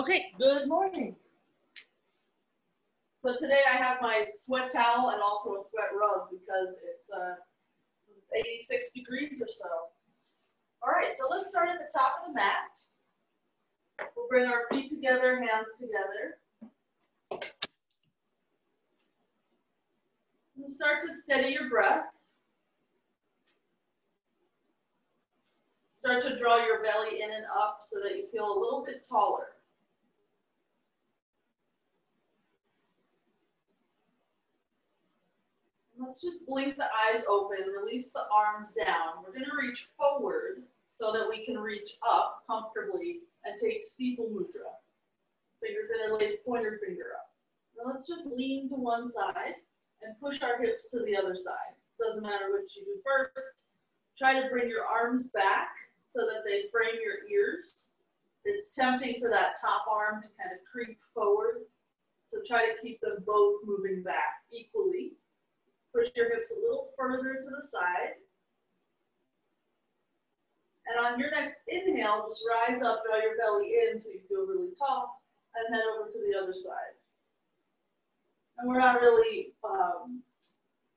Okay, good morning. So today I have my sweat towel and also a sweat rug because it's 86 degrees or so. All right, so let's start at the top of the mat. We'll bring our feet together, hands together. And start to steady your breath. Start to draw your belly in and up so that you feel a little bit taller. Let's just blink the eyes open, release the arms down. We're going to reach forward so that we can reach up comfortably and take steeple mudra. Fingers interlaced, pointer finger up. Now let's just lean to one side and push our hips to the other side. Doesn't matter which you do first. Try to bring your arms back so that they frame your ears. It's tempting for that top arm to kind of creep forward. So try to keep them both moving back equally. Push your hips a little further to the side. And on your next inhale, just rise up, draw your belly in so you feel really tall, and head over to the other side. And we're not really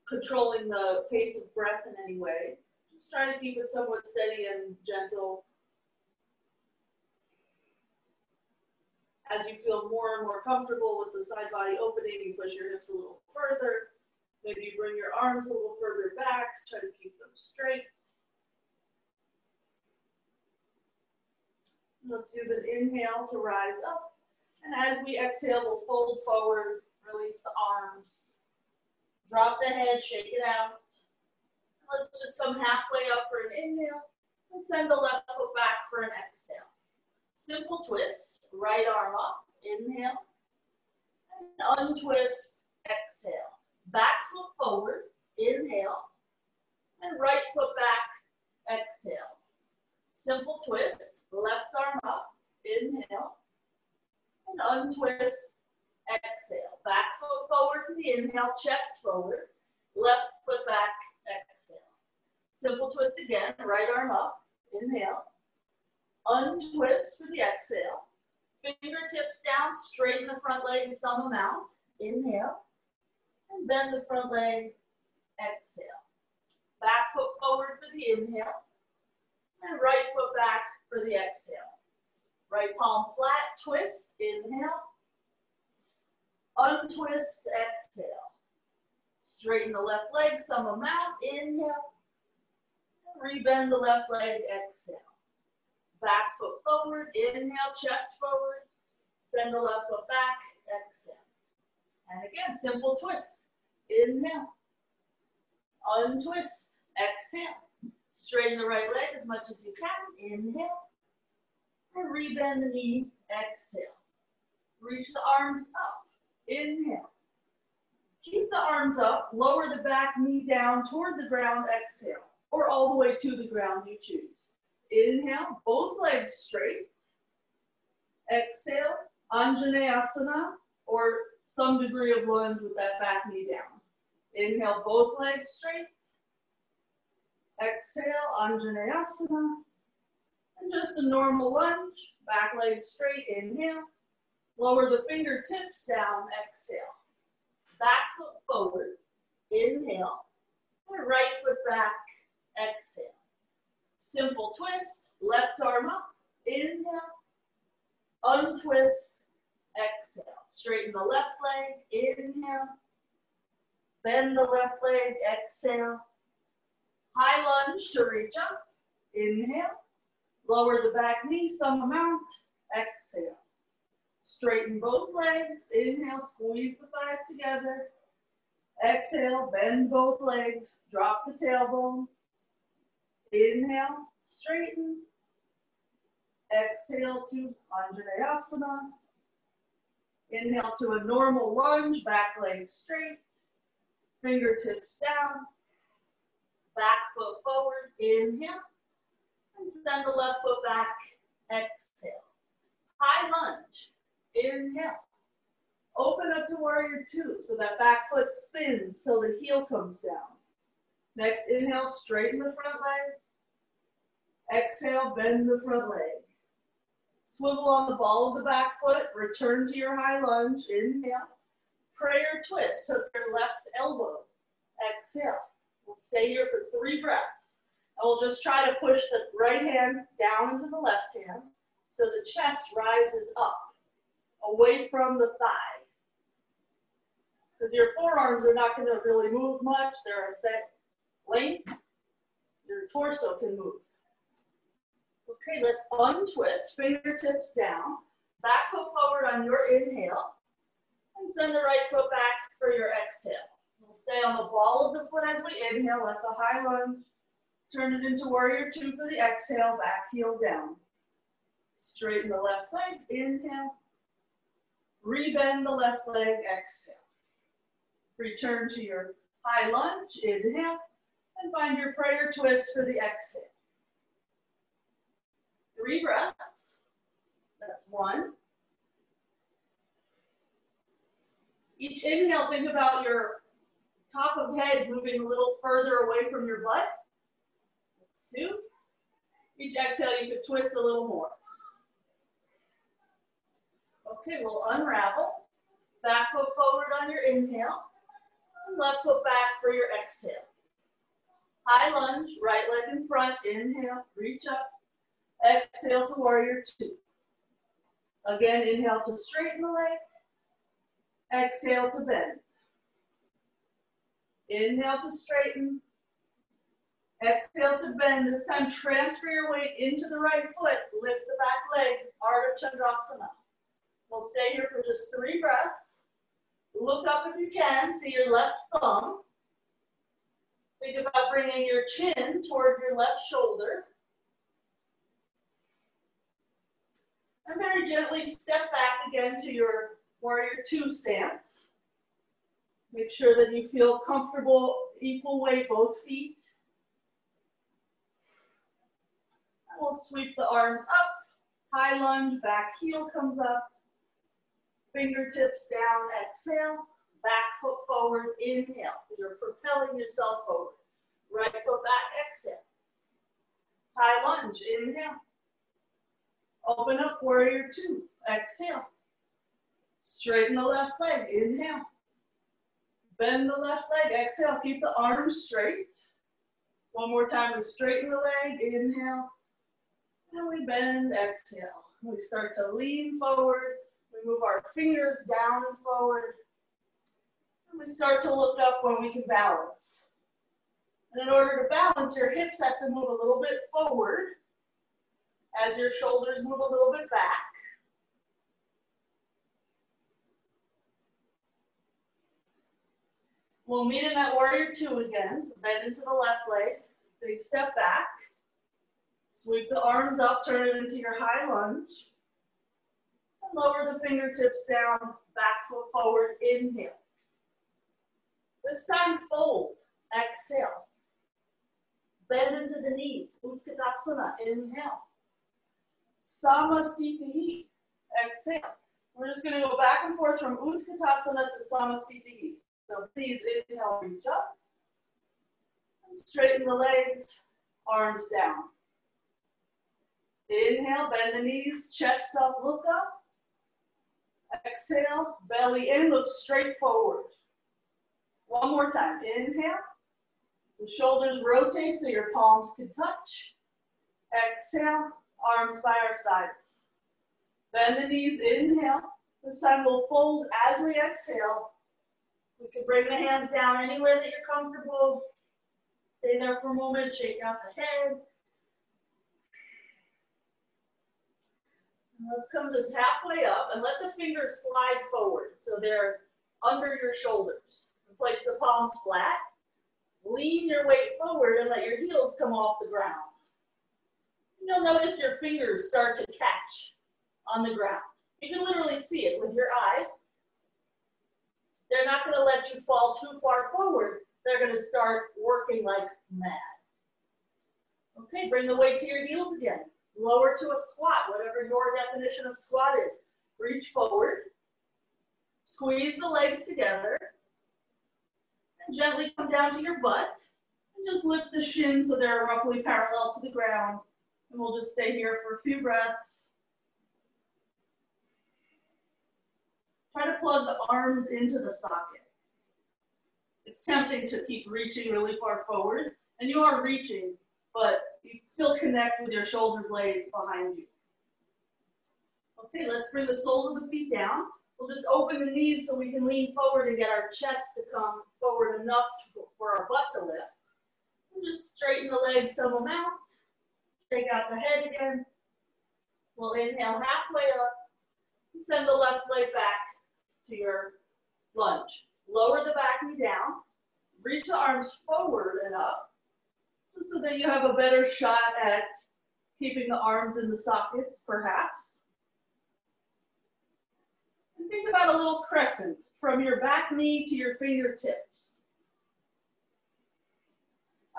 controlling the pace of breath in any way. Just try to keep it somewhat steady and gentle. As you feel more and more comfortable with the side body opening, you push your hips a little further. Maybe you bring your arms a little further back, try to keep them straight. Let's use an inhale to rise up. And as we exhale, we'll fold forward, release the arms. Drop the head, shake it out. Let's just come halfway up for an inhale and send the left foot back for an exhale. Simple twist, right arm up, inhale, and untwist, exhale. Back foot forward, inhale, and right foot back, exhale. Simple twist, left arm up, inhale, and untwist, exhale. Back foot forward for the inhale, chest forward, left foot back, exhale. Simple twist again, right arm up, inhale, untwist for the exhale. Fingertips down, straighten the front leg some amount, inhale. And bend the front leg, exhale. Back foot forward for the inhale. And right foot back for the exhale. Right palm flat, twist, inhale. Untwist, exhale. Straighten the left leg some amount, inhale. And rebend the left leg, exhale. Back foot forward, inhale, chest forward. Send the left foot back, exhale. And again, simple twist. Inhale. Untwist. Exhale. Straighten the right leg as much as you can. Inhale. And rebend the knee. Exhale. Reach the arms up. Inhale. Keep the arms up. Lower the back knee down toward the ground. Exhale. Or all the way to the ground, you choose. Inhale. Both legs straight. Exhale. Anjaneyasana, or some degree of lunge with that back knee down. Inhale, both legs straight. Exhale, Anjaneyasana. And just a normal lunge, back leg straight, inhale. Lower the fingertips down, exhale. Back foot forward, inhale. And right foot back, exhale. Simple twist, left arm up, inhale. Untwist, exhale. Straighten the left leg, inhale. Bend the left leg, exhale. High lunge to reach up, inhale. Lower the back knee some amount, exhale. Straighten both legs, inhale, squeeze the thighs together. Exhale, bend both legs, drop the tailbone. Inhale, straighten. Exhale to Anjaneyasana. Inhale to a normal lunge, back leg straight. Fingertips down. Back foot forward, inhale. And send the left foot back, exhale. High lunge, inhale. Open up to warrior two, so that back foot spins till the heel comes down. Next inhale, straighten the front leg. Exhale, bend the front leg. Swivel on the ball of the back foot, return to your high lunge, inhale. Prayer twist, hook your left elbow, exhale. We'll stay here for 3 breaths. And we'll just try to push the right hand down into the left hand so the chest rises up, away from the thigh. Because your forearms are not going to really move much. They're a set length. Your torso can move. Okay, let's untwist, fingertips down, back foot forward on your inhale, and send the right foot back for your exhale. We'll stay on the ball of the foot as we inhale. That's a high lunge. Turn it into warrior 2 for the exhale, back heel down. Straighten the left leg, inhale. Rebend the left leg, exhale. Return to your high lunge, inhale, and find your prayer twist for the exhale. 3 breaths. That's 1. Each inhale, think about your top of head moving a little further away from your butt. That's 2. Each exhale, you could twist a little more. Okay, we'll unravel. Back foot forward on your inhale. And left foot back for your exhale. High lunge, right leg in front. Inhale, reach up. Exhale to warrior 2. Again, inhale to straighten the leg. Exhale to bend. Inhale to straighten. Exhale to bend. This time, transfer your weight into the right foot. Lift the back leg, Ardha Chandrasana. We'll stay here for just 3 breaths. Look up if you can. See your left thumb. Think about bringing your chin toward your left shoulder. And very gently step back again to your warrior 2 stance. Make sure that you feel comfortable, equal weight, both feet. And we'll sweep the arms up. High lunge, back heel comes up. Fingertips down, exhale. Back foot forward, inhale. So you're propelling yourself forward. Right foot back, exhale. High lunge, inhale. Open up, warrior 2, exhale. Straighten the left leg, inhale. Bend the left leg, exhale. Keep the arms straight. One more time, we straighten the leg, inhale. And we bend, exhale. We start to lean forward. We move our fingers down and forward. And we start to look up when we can balance. And in order to balance, your hips have to move a little bit forward as your shoulders move a little bit back. We'll meet in that warrior 2 again. So bend into the left leg, big step back. Sweep the arms up, turn it into your high lunge. And lower the fingertips down, back foot forward, inhale. This time fold, exhale. Bend into the knees, Utkatasana, inhale. Samasthiti, exhale. We're just going to go back and forth from Utkatasana to Samasthiti. So please inhale, reach up. And straighten the legs, arms down. Inhale, bend the knees, chest up, look up. Exhale, belly in, look straight forward. One more time, inhale. The shoulders rotate so your palms can touch. Exhale, arms by our sides. Bend the knees, inhale. This time we'll fold as we exhale. We can bring the hands down anywhere that you're comfortable. Stay there for a moment, shake out the head. And let's come just halfway up and let the fingers slide forward so they're under your shoulders. And place the palms flat. Lean your weight forward and let your heels come off the ground. You'll notice your fingers start to catch on the ground. You can literally see it with your eyes. They're not going to let you fall too far forward. They're going to start working like mad. Okay, bring the weight to your heels again. Lower to a squat, whatever your definition of squat is. Reach forward. Squeeze the legs together. And gently come down to your butt. And just lift the shins so they're roughly parallel to the ground. And we'll just stay here for a few breaths. Try to plug the arms into the socket. It's tempting to keep reaching really far forward, and you are reaching, but you still connect with your shoulder blades behind you. Okay, let's bring the soles of the feet down. We'll just open the knees so we can lean forward and get our chest to come forward enough for our butt to lift. And just straighten the legs some amount. Take out the head again. We'll inhale halfway up and send the left leg back to your lunge. Lower the back knee down. Reach the arms forward and up, just so that you have a better shot at keeping the arms in the sockets, perhaps. And think about a little crescent from your back knee to your fingertips.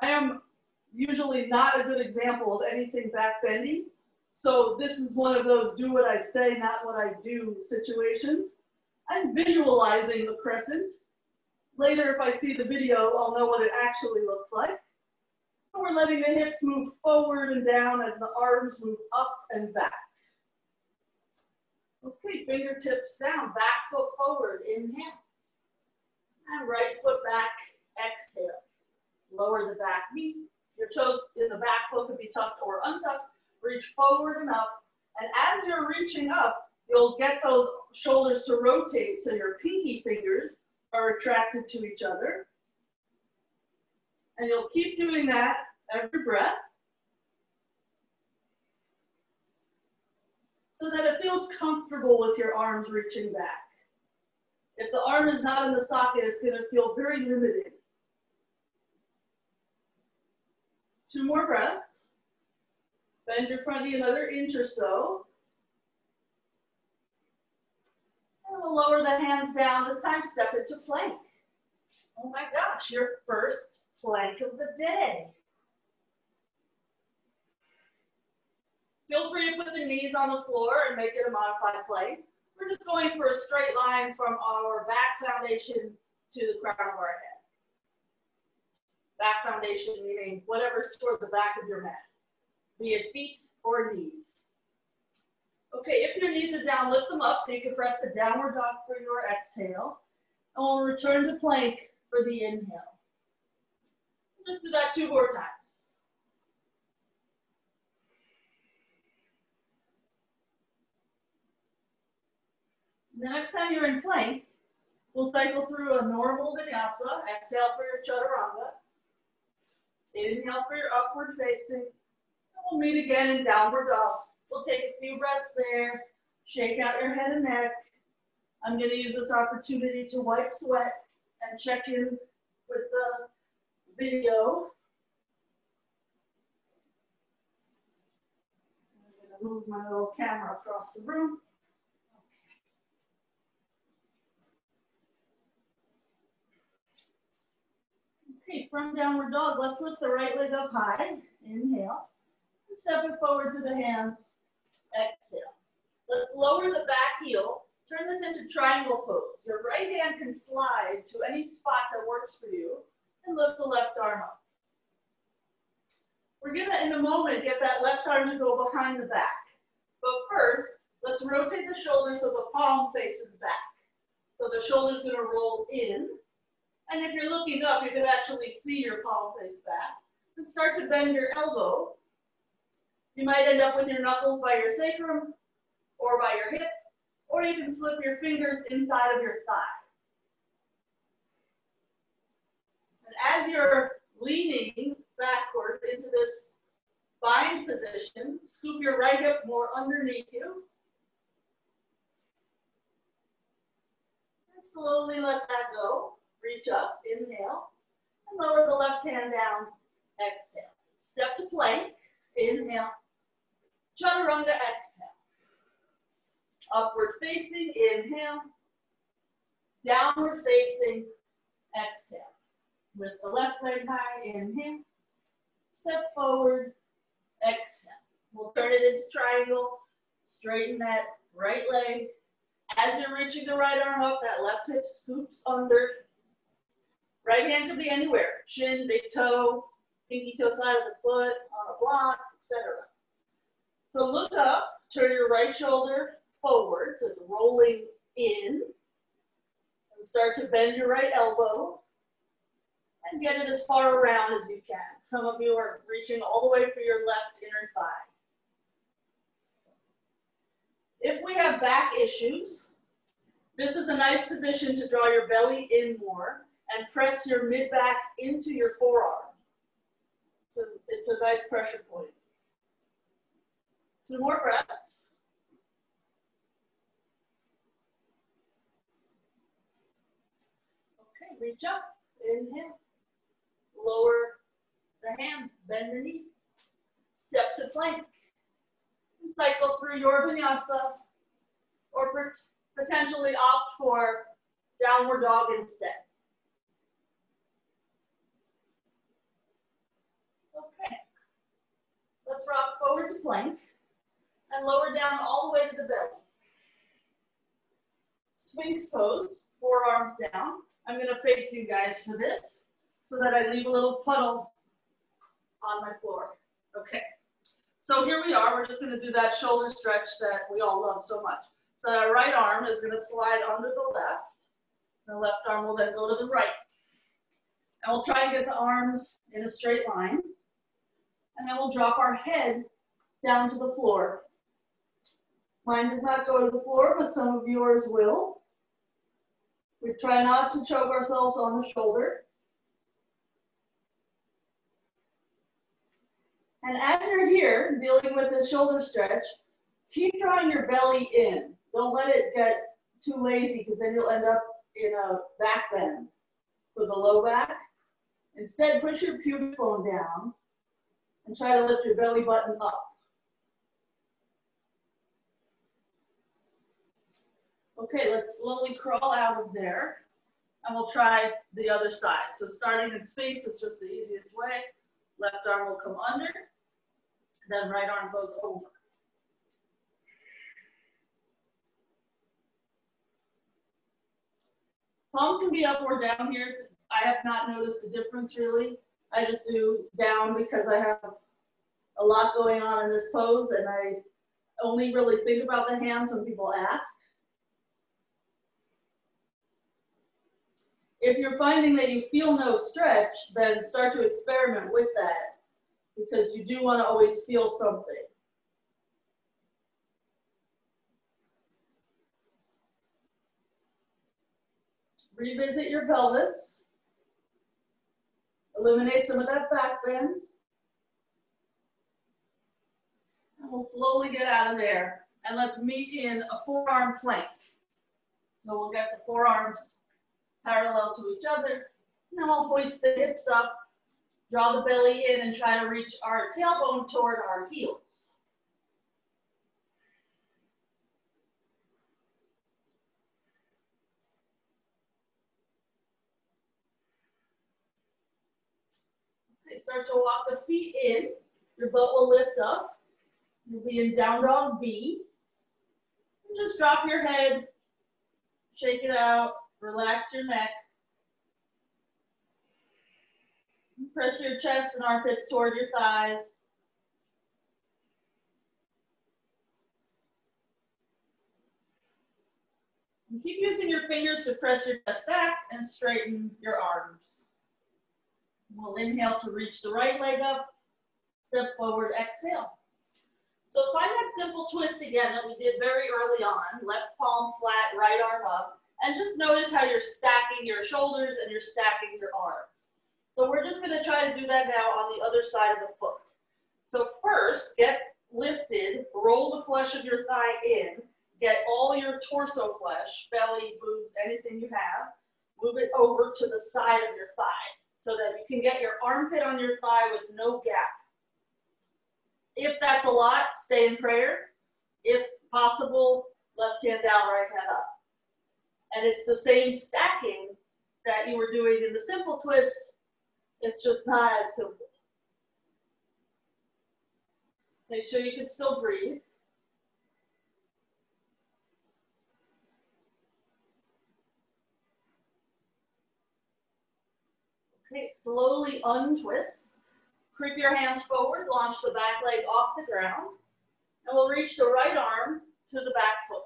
I am usually not a good example of anything back bending, so this is one of those do what I say, not what I do situations. I'm visualizing the crescent. Later, if I see the video, I'll know what it actually looks like. And we're letting the hips move forward and down as the arms move up and back. Okay, fingertips down, back foot forward, inhale. And right foot back, exhale. Lower the back knee. Your toes in the back foot could be tucked or untucked. Reach forward and up. And as you're reaching up, you'll get those shoulders to rotate so your pinky fingers are attracted to each other. And you'll keep doing that every breath so that it feels comfortable with your arms reaching back. If the arm is not in the socket, it's going to feel very limited. 2 more breaths. Bend your front knee another inch or so. And we'll lower the hands down. This time, step into plank. Oh my gosh, your first plank of the day. Feel free to put the knees on the floor and make it a modified plank. We're just going for a straight line from our back foundation to the crown of our head. Back foundation meaning whatever's toward the back of your mat, be it feet or knees. Okay, if your knees are down, lift them up so you can press the downward dog for your exhale. And we'll return to plank for the inhale. Just do that 2 more times. The next time you're in plank, we'll cycle through a normal vinyasa. Exhale for your chaturanga. Inhale for your upward facing. And we'll meet again in downward dog. We'll take a few breaths there. Shake out your head and neck. I'm going to use this opportunity to wipe sweat and check in with the video. I'm going to move my little camera across the room. Okay, from downward dog, let's lift the right leg up high. Inhale. And step it forward to the hands. Exhale. Let's lower the back heel. Turn this into triangle pose. Your right hand can slide to any spot that works for you and lift the left arm up. We're gonna, in a moment, get that left arm to go behind the back. But first, let's rotate the shoulders so the palm faces back. So the shoulder's gonna roll in. And if you're looking up, you can actually see your palm face back. And start to bend your elbow. You might end up with your knuckles by your sacrum or by your hip, or you can slip your fingers inside of your thigh. And as you're leaning backward into this bind position, scoop your right hip more underneath you. And slowly let that go. Reach up, inhale, and lower the left hand down, exhale. Step to plank, inhale, chaturanga, exhale. Upward facing, inhale, downward facing, exhale. Lift the left leg high, inhale, step forward, exhale. We'll turn it into triangle, straighten that right leg. As you're reaching the right arm up, that left hip scoops under. Right hand can be anywhere, shin, big toe, pinky toe side of the foot, on a block, etc. So look up, turn your right shoulder forward, so it's rolling in. start to bend your right elbow and get it as far around as you can. Some of you are reaching all the way for your left inner thigh. If we have back issues, this is a nice position to draw your belly in more and press your mid-back into your forearm. It's a nice pressure point. 2 more breaths. Okay, reach up, inhale. Lower the hand, bend the knee. Step to plank. And cycle through your vinyasa, or potentially opt for downward dog instead. Okay, let's rock forward to plank and lower down all the way to the belly. Sphinx pose, forearms down. I'm going to face you guys for this so that I leave a little puddle on my floor. Okay, so here we are. We're just going to do that shoulder stretch that we all love so much. So our right arm is going to slide under the left. The left arm will then go to the right. And we'll try and get the arms in a straight line. And then we'll drop our head down to the floor. Mine does not go to the floor, but some of yours will. We try not to choke ourselves on the shoulder. And as you're here, dealing with this shoulder stretch, keep drawing your belly in. Don't let it get too lazy, because then you'll end up in a back bend for the low back. Instead, push your pubic bone down and try to lift your belly button up. Okay, let's slowly crawl out of there, and we'll try the other side. So starting in Sphinx is just the easiest way. Left arm will come under, then right arm goes over. Palms can be up or down here. I have not noticed a difference really. I just do down because I have a lot going on in this pose, and I only really think about the hands when people ask. If you're finding that you feel no stretch, then start to experiment with that, because you do want to always feel something. Revisit your pelvis. Eliminate some of that back bend. And we'll slowly get out of there. And let's meet in a forearm plank. So we'll get the forearms parallel to each other. And then we'll hoist the hips up, draw the belly in, and try to reach our tailbone toward our heels. Okay, start to walk the feet in. Your butt will lift up. You'll be in down dog B. And just drop your head, shake it out, relax your neck. Press your chest and armpits toward your thighs. And keep using your fingers to press your chest back and straighten your arms. We'll inhale to reach the right leg up, step forward, exhale. So find that simple twist again that we did very early on, left palm flat, right arm up, and just notice how you're stacking your shoulders and you're stacking your arms. So we're just gonna try to do that now on the other side of the foot. So first, get lifted, roll the flesh of your thigh in, get all your torso flesh, belly, boobs, anything you have, move it over to the side of your thigh so that you can get your armpit on your thigh with no gap. If that's a lot, stay in prayer. If possible, left hand down, right hand up. And it's the same stacking that you were doing in the simple twist. It's just not as simple. Make sure you can still breathe. Okay, slowly untwist. Creep your hands forward, launch the back leg off the ground, and we'll reach the right arm to the back foot,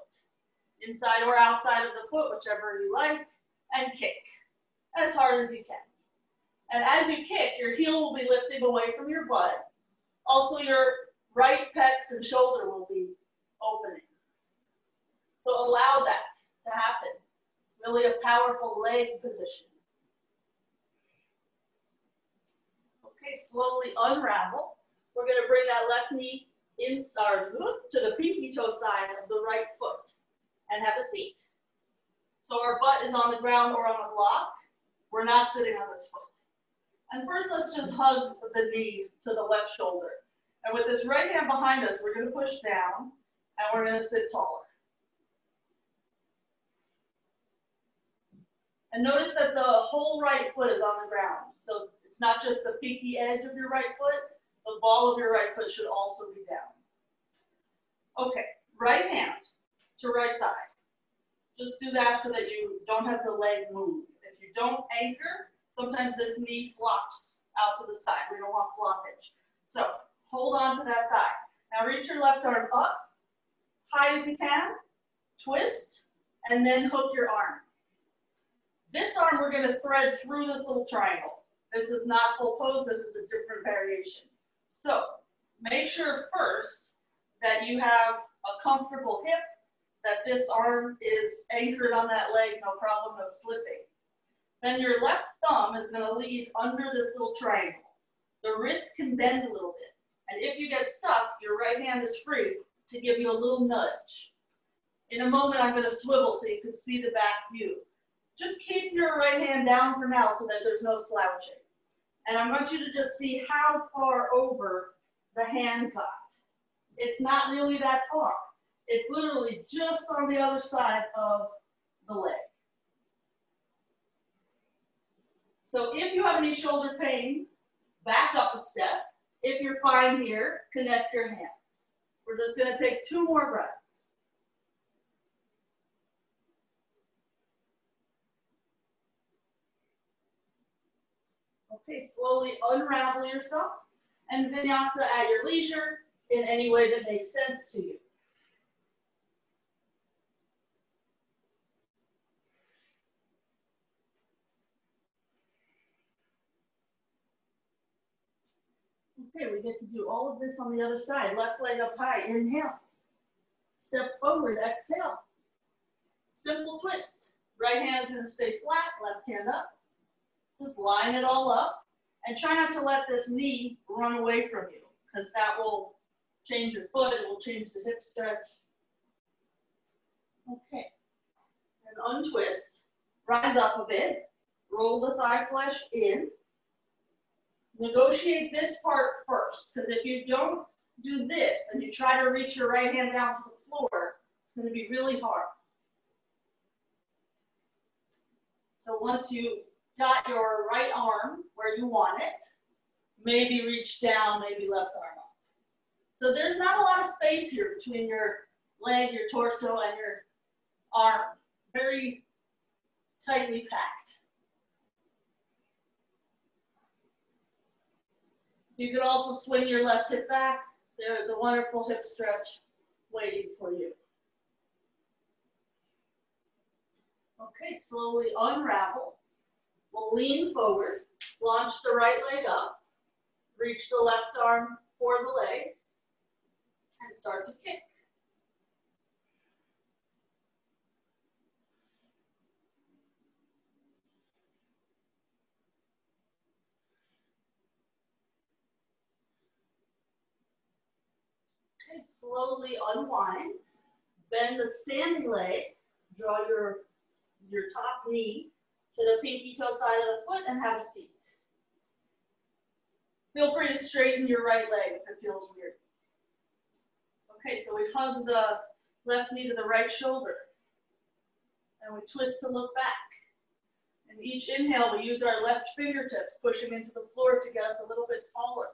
inside or outside of the foot, whichever you like, and kick as hard as you can. And as you kick, your heel will be lifting away from your butt. Also, your right pecs and shoulder will be opening. So allow that to happen. It's really a powerful leg position. Okay, slowly unravel. We're going to bring that left knee inside to the pinky toe side of the right foot and have a seat. So our butt is on the ground or on a block. We're not sitting on this foot. And first, let's just hug the knee to the left shoulder. And with this right hand behind us, we're going to push down and we're going to sit taller. And notice that the whole right foot is on the ground. So it's not just the pinky edge of your right foot, the ball of your right foot should also be down. Okay, right hand to right thigh. Just do that so that you don't have the leg move. If you don't anchor, sometimes this knee flops out to the side. We don't want floppage. So hold on to that thigh. Now reach your left arm up, high as you can, twist, and then hook your arm. This arm we're going to thread through this little triangle. This is not full pose, this is a different variation. So make sure first that you have a comfortable hip, that this arm is anchored on that leg, no problem, no slipping. Then your left thumb is going to lead under this little triangle. The wrist can bend a little bit. And if you get stuck, your right hand is free to give you a little nudge. In a moment, I'm going to swivel so you can see the back view. Just keep your right hand down for now so that there's no slouching. And I want you to just see how far over the hand got. It's not really that far. It's literally just on the other side of the leg. So if you have any shoulder pain, back up a step. If you're fine here, connect your hands. We're just going to take 2 more breaths. Okay, slowly unravel yourself and vinyasa at your leisure in any way that makes sense to you. Okay, we get to do all of this on the other side. Left leg up high, inhale. Step forward, exhale. Simple twist. Right hand's gonna stay flat, left hand up. Just line it all up. And try not to let this knee run away from you, because that will change your foot, it will change the hip stretch. Okay, and untwist, rise up a bit, roll the thigh flesh in. Negotiate this part first, because if you don't do this and you try to reach your right hand down to the floor, it's going to be really hard. So once you got your right arm where you want it, maybe reach down, maybe left arm up. So there's not a lot of space here between your leg, your torso, and your arm. Very tightly packed. You could also swing your left hip back. There is a wonderful hip stretch waiting for you. Okay, slowly unravel. We'll lean forward, launch the right leg up, reach the left arm for the leg, and start to kick. Okay, slowly unwind, bend the standing leg, draw your top knee to the pinky toe side of the foot and have a seat. Feel free to straighten your right leg if it feels weird. Okay, so we hug the left knee to the right shoulder. And we twist to look back. And each inhale, we use our left fingertips, pushing into the floor to get us a little bit taller.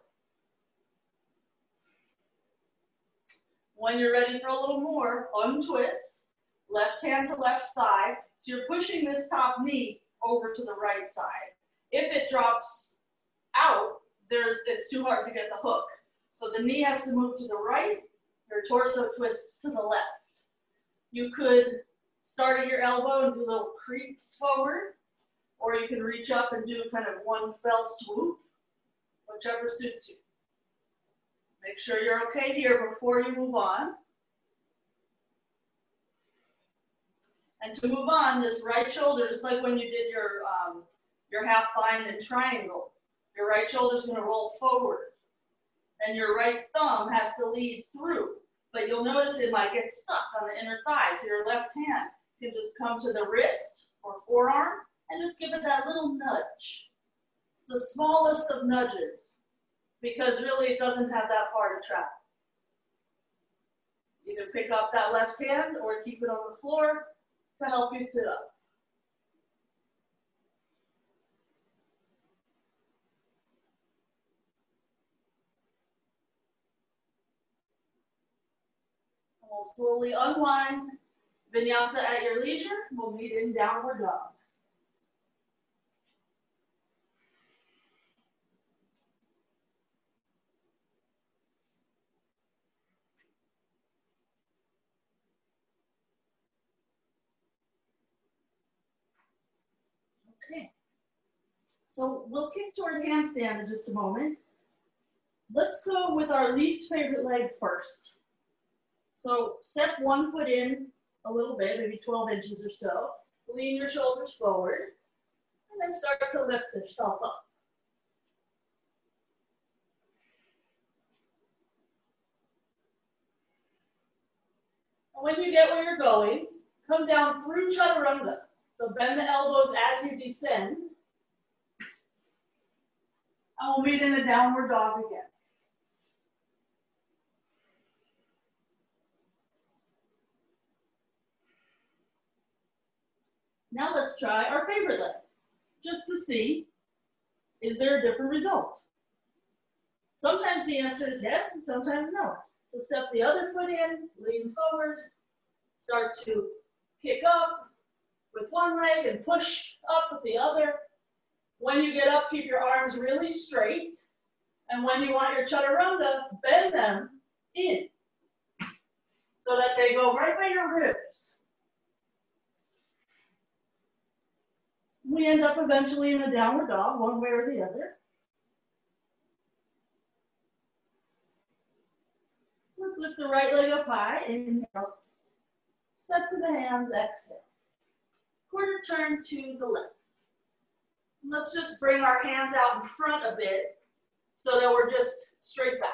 When you're ready for a little more, untwist, left hand to left thigh. So you're pushing this top knee over to the right side. If it drops out, it's too hard to get the hook. So the knee has to move to the right, your torso twists to the left. You could start at your elbow and do little creeps forward, or you can reach up and do kind of one fell swoop, whichever suits you. Make sure you're okay here before you move on. And to move on, this right shoulder, just like when you did your half bind and triangle, your right shoulder is going to roll forward. And your right thumb has to lead through. But you'll notice it might get stuck on the inner thigh. So your left hand can just come to the wrist or forearm and just give it that little nudge. It's the smallest of nudges because really it doesn't have that far to travel. Either pick up that left hand or keep it on the floor to help you sit up. We'll slowly unwind. Vinyasa at your leisure. We'll meet in downward dog. Okay. So we'll kick toward handstand in just a moment. Let's go with our least favorite leg first. So step one foot in a little bit, maybe 12 inches or so. Lean your shoulders forward, and then start to lift yourself up. And when you get where you're going, come down through chaturanga. So bend the elbows as you descend. And we'll meet in a downward dog again. Now let's try our favorite leg, just to see, is there a different result? Sometimes the answer is yes, and sometimes no. So step the other foot in, lean forward, start to kick up with one leg and push up with the other. When you get up, keep your arms really straight. And when you want your chaturanga, bend them in so that they go right by your ribs. We end up eventually in a downward dog, one way or the other. Let's lift the right leg up high, inhale. Step to the hands, exhale. Quarter turn to the left. And let's just bring our hands out in front a bit so that we're just straight back.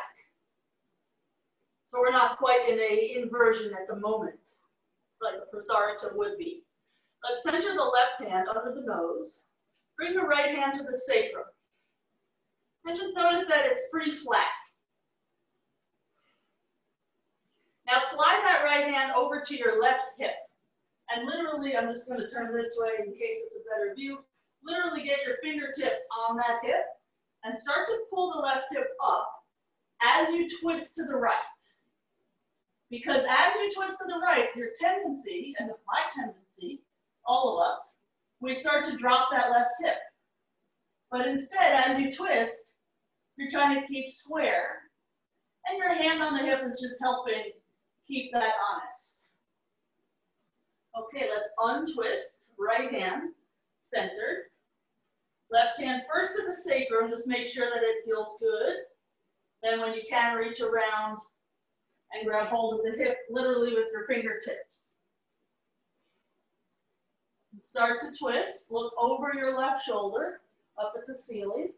So we're not quite in an inversion at the moment, like a prasarita would be. Let's center the left hand under the nose. Bring the right hand to the sacrum. And just notice that it's pretty flat. Now slide that right hand over to your left hip. And literally, I'm just going to turn this way in case it's a better view. Literally get your fingertips on that hip and start to pull the left hip up as you twist to the right. Because as you twist to the right, your tendency, and my tendency, all of us, we start to drop that left hip. But instead, as you twist, you're trying to keep square. And your hand on the hip is just helping keep that honest. Okay, let's untwist. Right hand, centered. Left hand first to the sacrum, just make sure that it feels good. Then when you can, reach around and grab hold of the hip, literally with your fingertips. Start to twist, look over your left shoulder, up at the ceiling.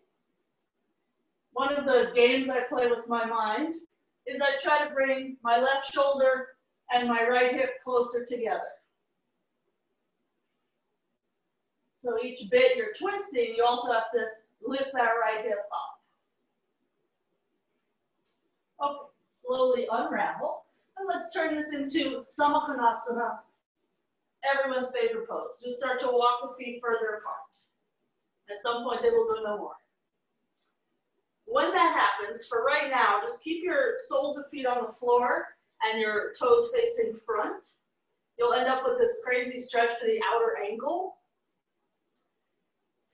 One of the games I play with my mind is I try to bring my left shoulder and my right hip closer together. So each bit you're twisting, you also have to lift that right hip up. Okay, slowly unravel. And let's turn this into Samakhanasana, everyone's favorite pose. Just start to walk the feet further apart. At some point, they will go no more. When that happens, for right now, just keep your soles of feet on the floor and your toes facing front. You'll end up with this crazy stretch to the outer ankle.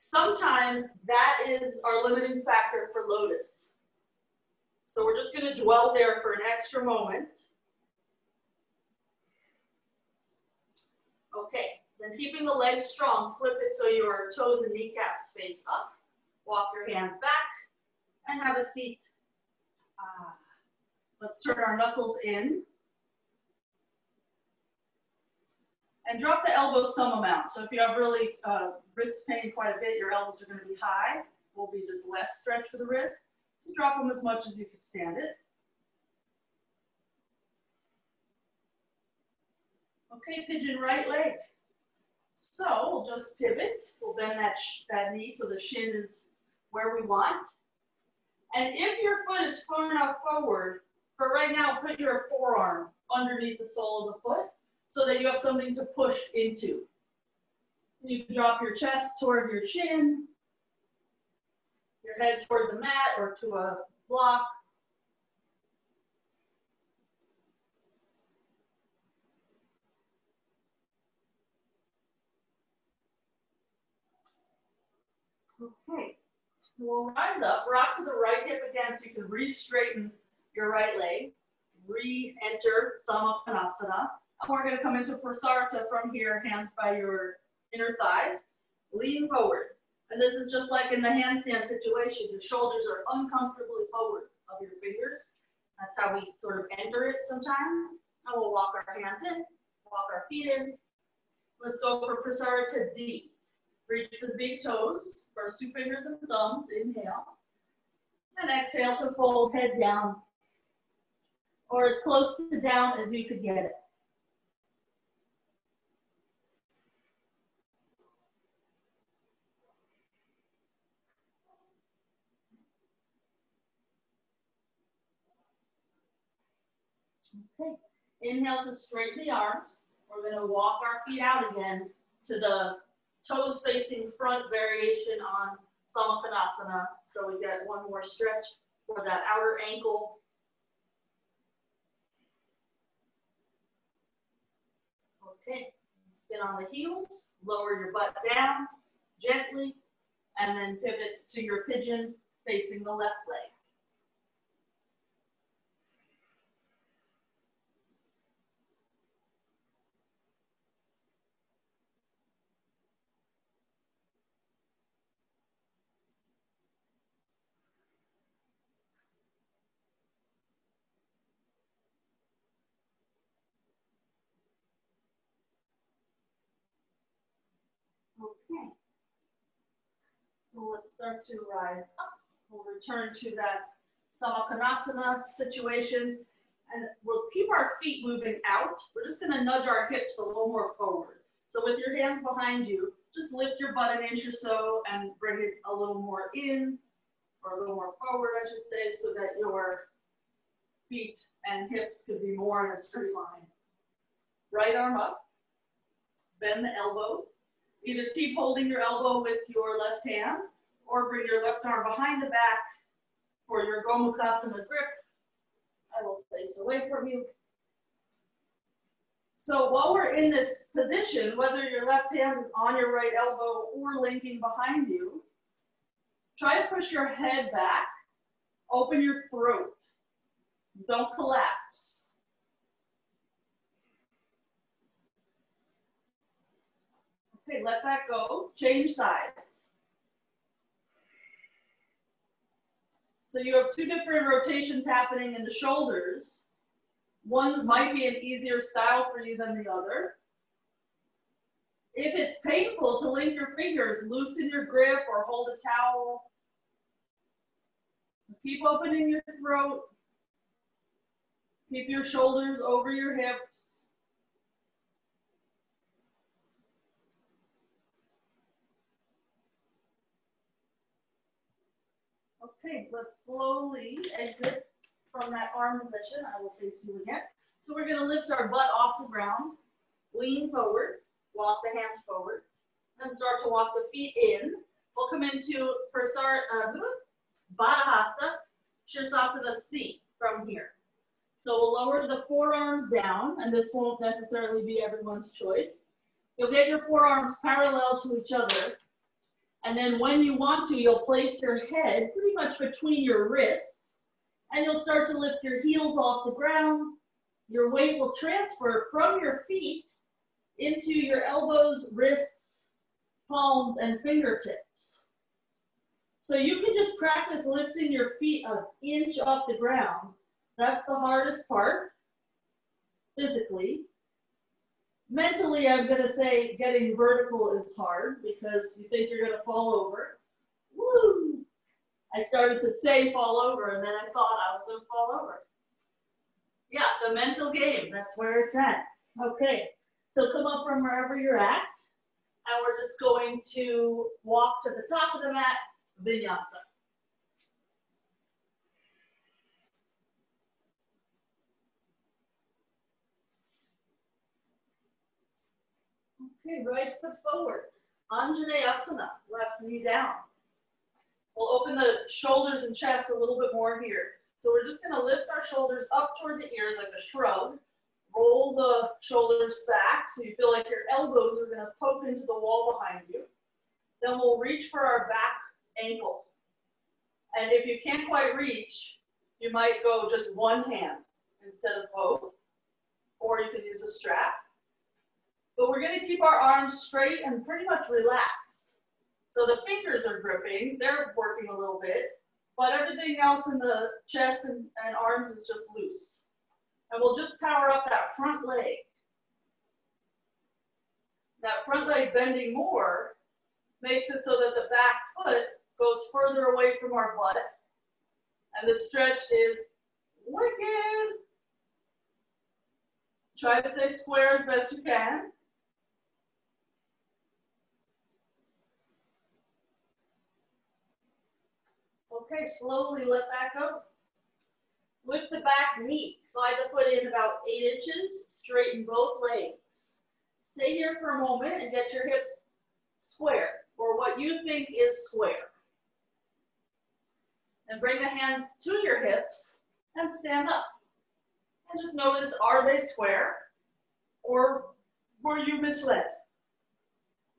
Sometimes that is our limiting factor for lotus. So we're just going to dwell there for an extra moment. Okay, then keeping the legs strong, flip it so your toes and kneecaps face up. Walk your hands back and have a seat. Let's turn our knuckles in. And drop the elbows some amount. So if you have really wrist pain quite a bit, your elbows are going to be high. Will be just less stretch for the wrist. So drop them as much as you can stand it. Okay, pigeon right leg. So we'll just pivot. We'll bend that knee so the shin is where we want. And if your foot is far enough forward, for right now, put your forearm underneath the sole of the foot so that you have something to push into. You can drop your chest toward your shin, your head toward the mat or to a block. Okay, we'll rise up, rock to the right hip again so you can re-straighten your right leg, re-enter Samappanasana. And we're going to come into Prasarita from here, hands by your inner thighs, lean forward. And this is just like in the handstand situation, your shoulders are uncomfortably forward of your fingers. That's how we sort of enter it sometimes. And we'll walk our hands in, walk our feet in. Let's go for Prasarita D. Reach for the big toes, first two fingers and thumbs, inhale. And exhale to fold head down, or as close to down as you could get it. Okay, inhale to straighten the arms. We're going to walk our feet out again to the toes facing front variation on Samappanasana. So we get one more stretch for that outer ankle. Okay, spin on the heels, lower your butt down gently, and then pivot to your pigeon facing the left leg. Okay, so let's start to rise up. We'll return to that Samappanasana situation, and we'll keep our feet moving out. We're just going to nudge our hips a little more forward. So with your hands behind you, just lift your butt an inch or so and bring it a little more in, or a little more forward, I should say, so that your feet and hips could be more in a straight line. Right arm up, bend the elbow. Either keep holding your elbow with your left hand or bring your left arm behind the back for your Gomukhasana grip. I will face away from you. So while we're in this position, whether your left hand is on your right elbow or linking behind you, try to push your head back, open your throat. Don't collapse. Okay, let that go. Change sides. So you have two different rotations happening in the shoulders. One might be an easier style for you than the other. If it's painful to link your fingers, loosen your grip or hold a towel. Keep opening your throat. Keep your shoulders over your hips. Okay, let's slowly exit from that arm position. I will face you again. So we're going to lift our butt off the ground, lean forward, walk the hands forward, and start to walk the feet in. We'll come into Marichyasana C from here. So we'll lower the forearms down, and this won't necessarily be everyone's choice. You'll get your forearms parallel to each other. And then when you want to, you'll place your head pretty much between your wrists, and you'll start to lift your heels off the ground. Your weight will transfer from your feet into your elbows, wrists, palms, and fingertips. So you can just practice lifting your feet an inch off the ground. That's the hardest part, physically. Mentally, I'm going to say getting vertical is hard because you think you're going to fall over. Woo! I started to say fall over, and then I thought I was going to fall over. Yeah, the mental game, that's where it's at. Okay, so come up from wherever you're at, and we're just going to walk to the top of the mat, Vinyasa. Okay, right foot forward. Anjaneyasana, left knee down. We'll open the shoulders and chest a little bit more here. So we're just gonna lift our shoulders up toward the ears like a shrug. Roll the shoulders back so you feel like your elbows are gonna poke into the wall behind you. Then we'll reach for our back ankle. And if you can't quite reach, you might go just one hand instead of both, or you can use a strap. But we're gonna keep our arms straight and pretty much relaxed. So the fingers are gripping, they're working a little bit, but everything else in the chest and arms is just loose. And we'll just power up that front leg. That front leg bending more makes it so that the back foot goes further away from our butt. And the stretch is wicked. Try to stay square as best you can. Okay, slowly let that go. Lift the back knee. Slide the foot in about 8 inches. Straighten both legs. Stay here for a moment and get your hips square, or what you think is square. And bring the hand to your hips and stand up. And just notice, are they square or were you misled?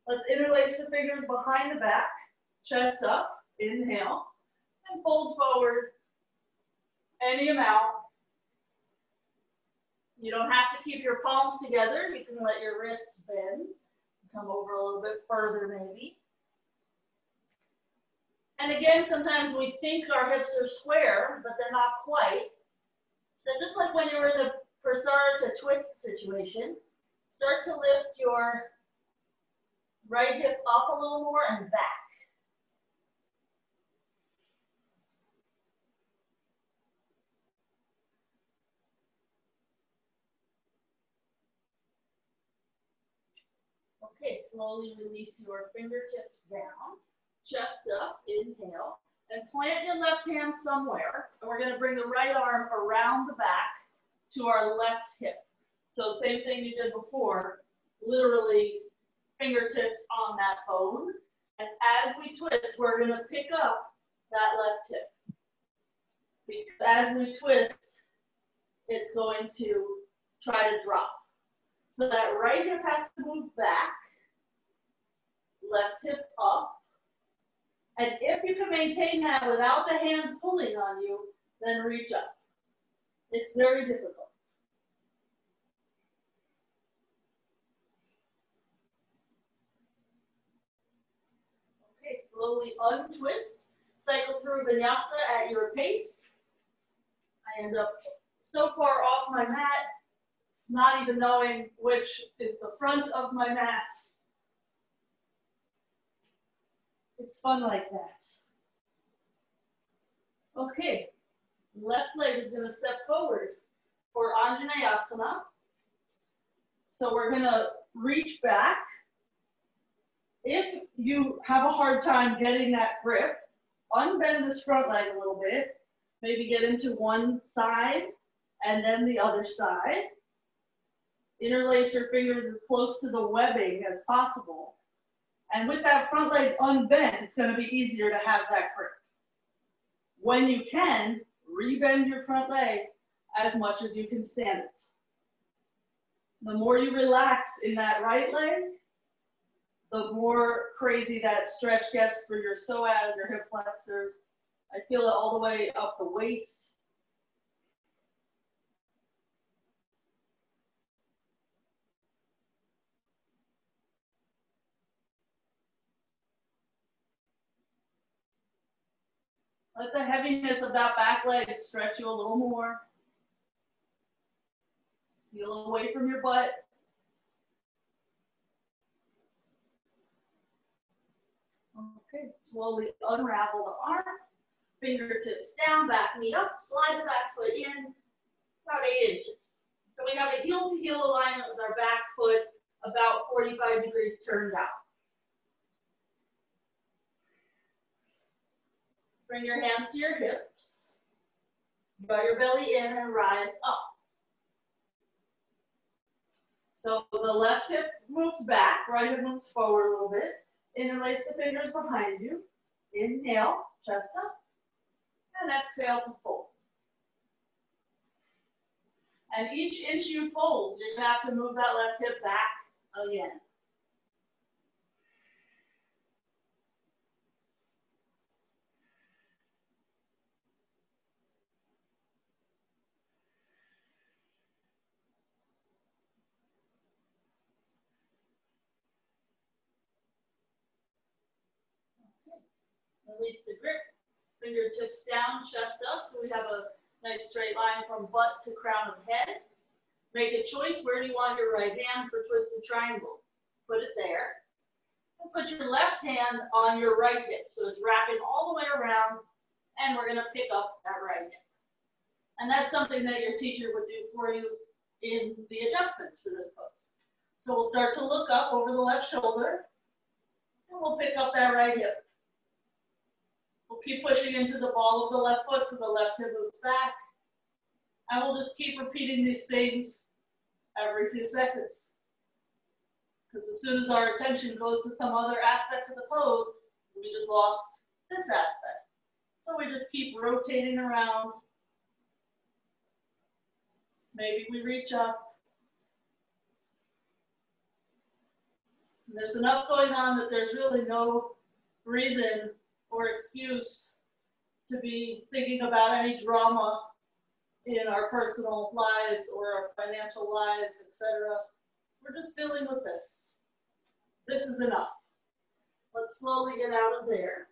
Let's interlace the fingers behind the back, chest up, inhale, and fold forward any amount. You don't have to keep your palms together. You can let your wrists bend. Come over a little bit further maybe. And again, sometimes we think our hips are square, but they're not quite. So just like when you were in a Prasarita twist situation, start to lift your right hip up a little more and back. Okay, slowly release your fingertips down, chest up, inhale, and plant your left hand somewhere. And we're going to bring the right arm around the back to our left hip. So same thing you did before, literally fingertips on that bone. And as we twist, we're going to pick up that left hip. Because as we twist, it's going to try to drop. So that right hip has to move back, left hip up. And if you can maintain that without the hand pulling on you, then reach up. It's very difficult. Okay, slowly untwist. Cycle through Vinyasa at your pace. I end up so far off my mat, not even knowing which is the front of my mat. It's fun like that. Okay, left leg is going to step forward for Anjaneyasana. So we're going to reach back. If you have a hard time getting that grip, unbend this front leg a little bit. Maybe get into one side and then the other side. Interlace your fingers as close to the webbing as possible. And with that front leg unbent, it's going to be easier to have that grip. When you can, rebend your front leg as much as you can stand it. The more you relax in that right leg, the more crazy that stretch gets for your psoas or hip flexors. I feel it all the way up the waist. Let the heaviness of that back leg stretch you a little more. Feel away from your butt. Okay, slowly unravel the arms, fingertips down, back knee up, slide the back foot in, about 8 inches. So we have a heel-to-heel alignment with our back foot about 45 degrees turned out. Bring your hands to your hips. Draw your belly in and rise up. So the left hip moves back, right hip moves forward a little bit. Interlace the fingers behind you. Inhale, chest up. And exhale to fold. And each inch you fold, you're going to have to move that left hip back again. Release the grip, fingertips down, chest up, so we have a nice straight line from butt to crown of head. Make a choice, where do you want your right hand for twisted triangle? Put it there. And put your left hand on your right hip, so it's wrapping all the way around, and we're gonna pick up that right hip. And that's something that your teacher would do for you in the adjustments for this pose. So we'll start to look up over the left shoulder, and we'll pick up that right hip. We'll keep pushing into the ball of the left foot so the left hip moves back. And we'll just keep repeating these things every few seconds. Because as soon as our attention goes to some other aspect of the pose, we just lost this aspect. So we just keep rotating around. Maybe we reach up. And there's enough going on that there's really no reason or excuse to be thinking about any drama in our personal lives or our financial lives, etc. We're just dealing with this. This is enough. Let's slowly get out of there.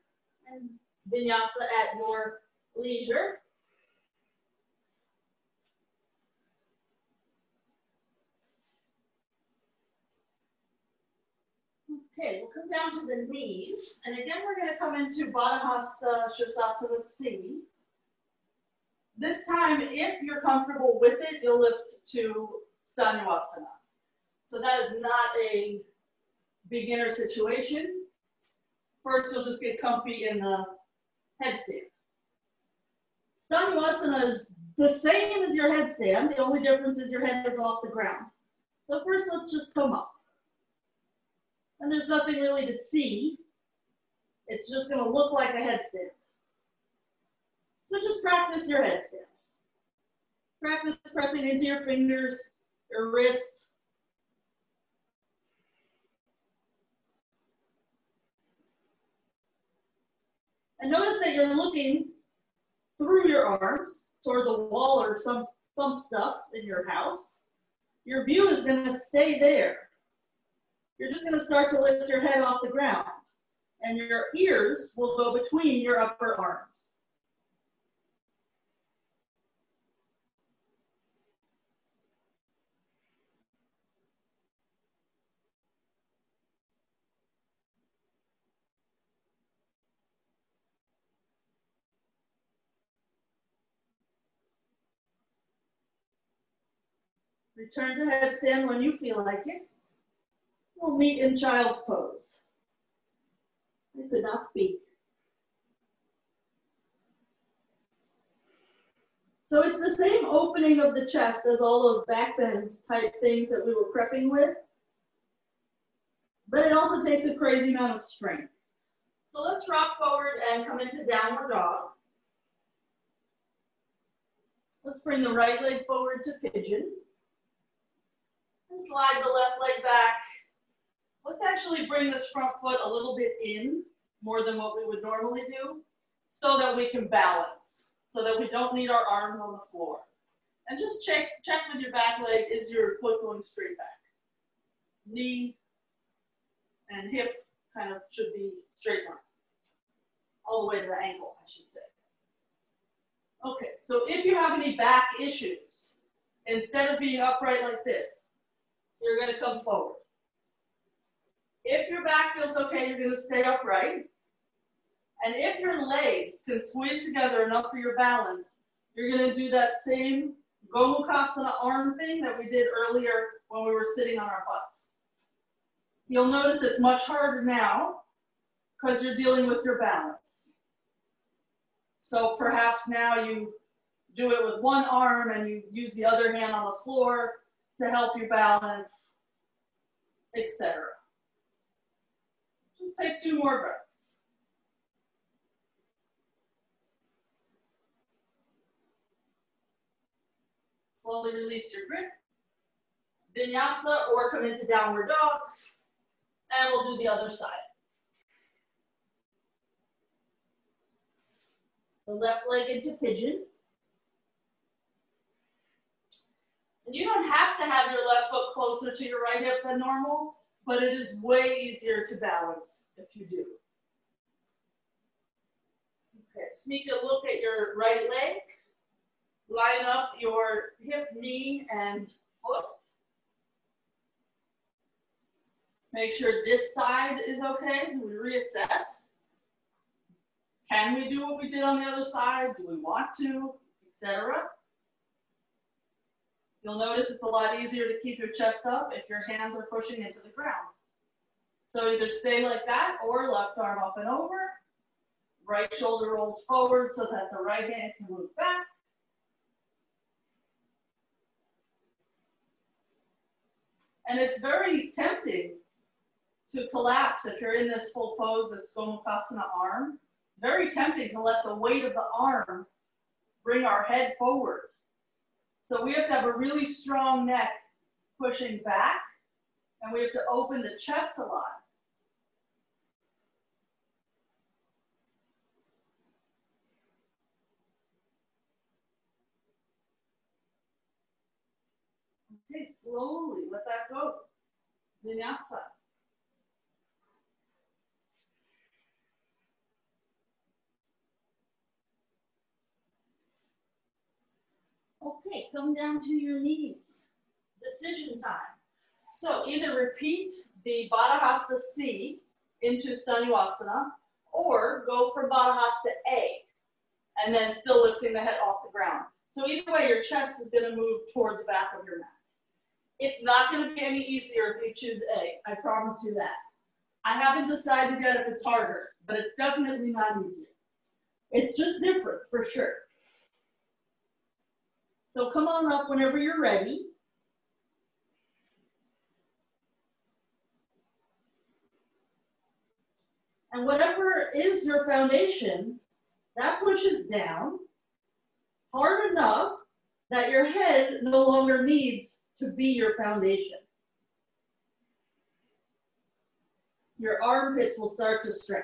And vinyasa at your leisure. Okay, we'll come down to the knees. And again, we're going to come into Marichyasana C. This time, if you're comfortable with it, you'll lift to Mayurasana. So that is not a beginner situation. First, you'll just get comfy in the headstand. Mayurasana is the same as your headstand. The only difference is your head is off the ground. So first, let's just come up. And there's nothing really to see. It's just going to look like a headstand. So just practice your headstand. Practice pressing into your fingers, your wrist. And notice that you're looking through your arms toward the wall or some stuff in your house. Your view is going to stay there. You're just going to start to lift your head off the ground, and your ears will go between your upper arms. Return to headstand when you feel like it. We'll meet in child's pose. I could not speak. So it's the same opening of the chest as all those backbend type things that we were prepping with. But it also takes a crazy amount of strength. So let's rock forward and come into downward dog. Let's bring the right leg forward to pigeon. And slide the left leg back. Let's actually bring this front foot a little bit in, more than what we would normally do, so that we can balance, so that we don't need our arms on the floor. And just check with your back leg, is your foot going straight back? Knee and hip kind of should be straight line, all the way to the ankle, I should say. Okay, so if you have any back issues, instead of being upright like this, you're going to come forward. If your back feels okay, you're going to stay upright. And if your legs can squeeze together enough for your balance, you're going to do that same Gomukhasana arm thing that we did earlier when we were sitting on our butts. You'll notice it's much harder now because you're dealing with your balance. So perhaps now you do it with one arm and you use the other hand on the floor to help you balance, etc. Just take 2 more breaths. Slowly release your grip. Vinyasa or come into downward dog. And we'll do the other side. The left leg into pigeon. And you don't have to have your left foot closer to your right hip than normal, but it is way easier to balance if you do. Okay, sneak a look at your right leg. Line up your hip, knee, and foot. Make sure this side is okay, so we reassess. Can we do what we did on the other side? Do we want to, etc. You'll notice it's a lot easier to keep your chest up if your hands are pushing into the ground. So either stay like that or left arm up and over. Right shoulder rolls forward so that the right hand can move back. And it's very tempting to collapse if you're in this full pose, this Gomukhasana arm. It's very tempting to let the weight of the arm bring our head forward. So we have to have a really strong neck pushing back, and we have to open the chest a lot. Okay, slowly let that go. Vinyasa. Okay, come down to your knees. Decision time. So either repeat the Marichyasana C into Stanuyasana, or go from Marichyasana A, and then still lifting the head off the ground. So either way, your chest is going to move toward the back of your mat. It's not going to be any easier if you choose A. I promise you that. I haven't decided yet if it's harder, but it's definitely not easier. It's just different for sure. So come on up whenever you're ready. And whatever is your foundation, that pushes down hard enough that your head no longer needs to be your foundation. Your armpits will start to stretch.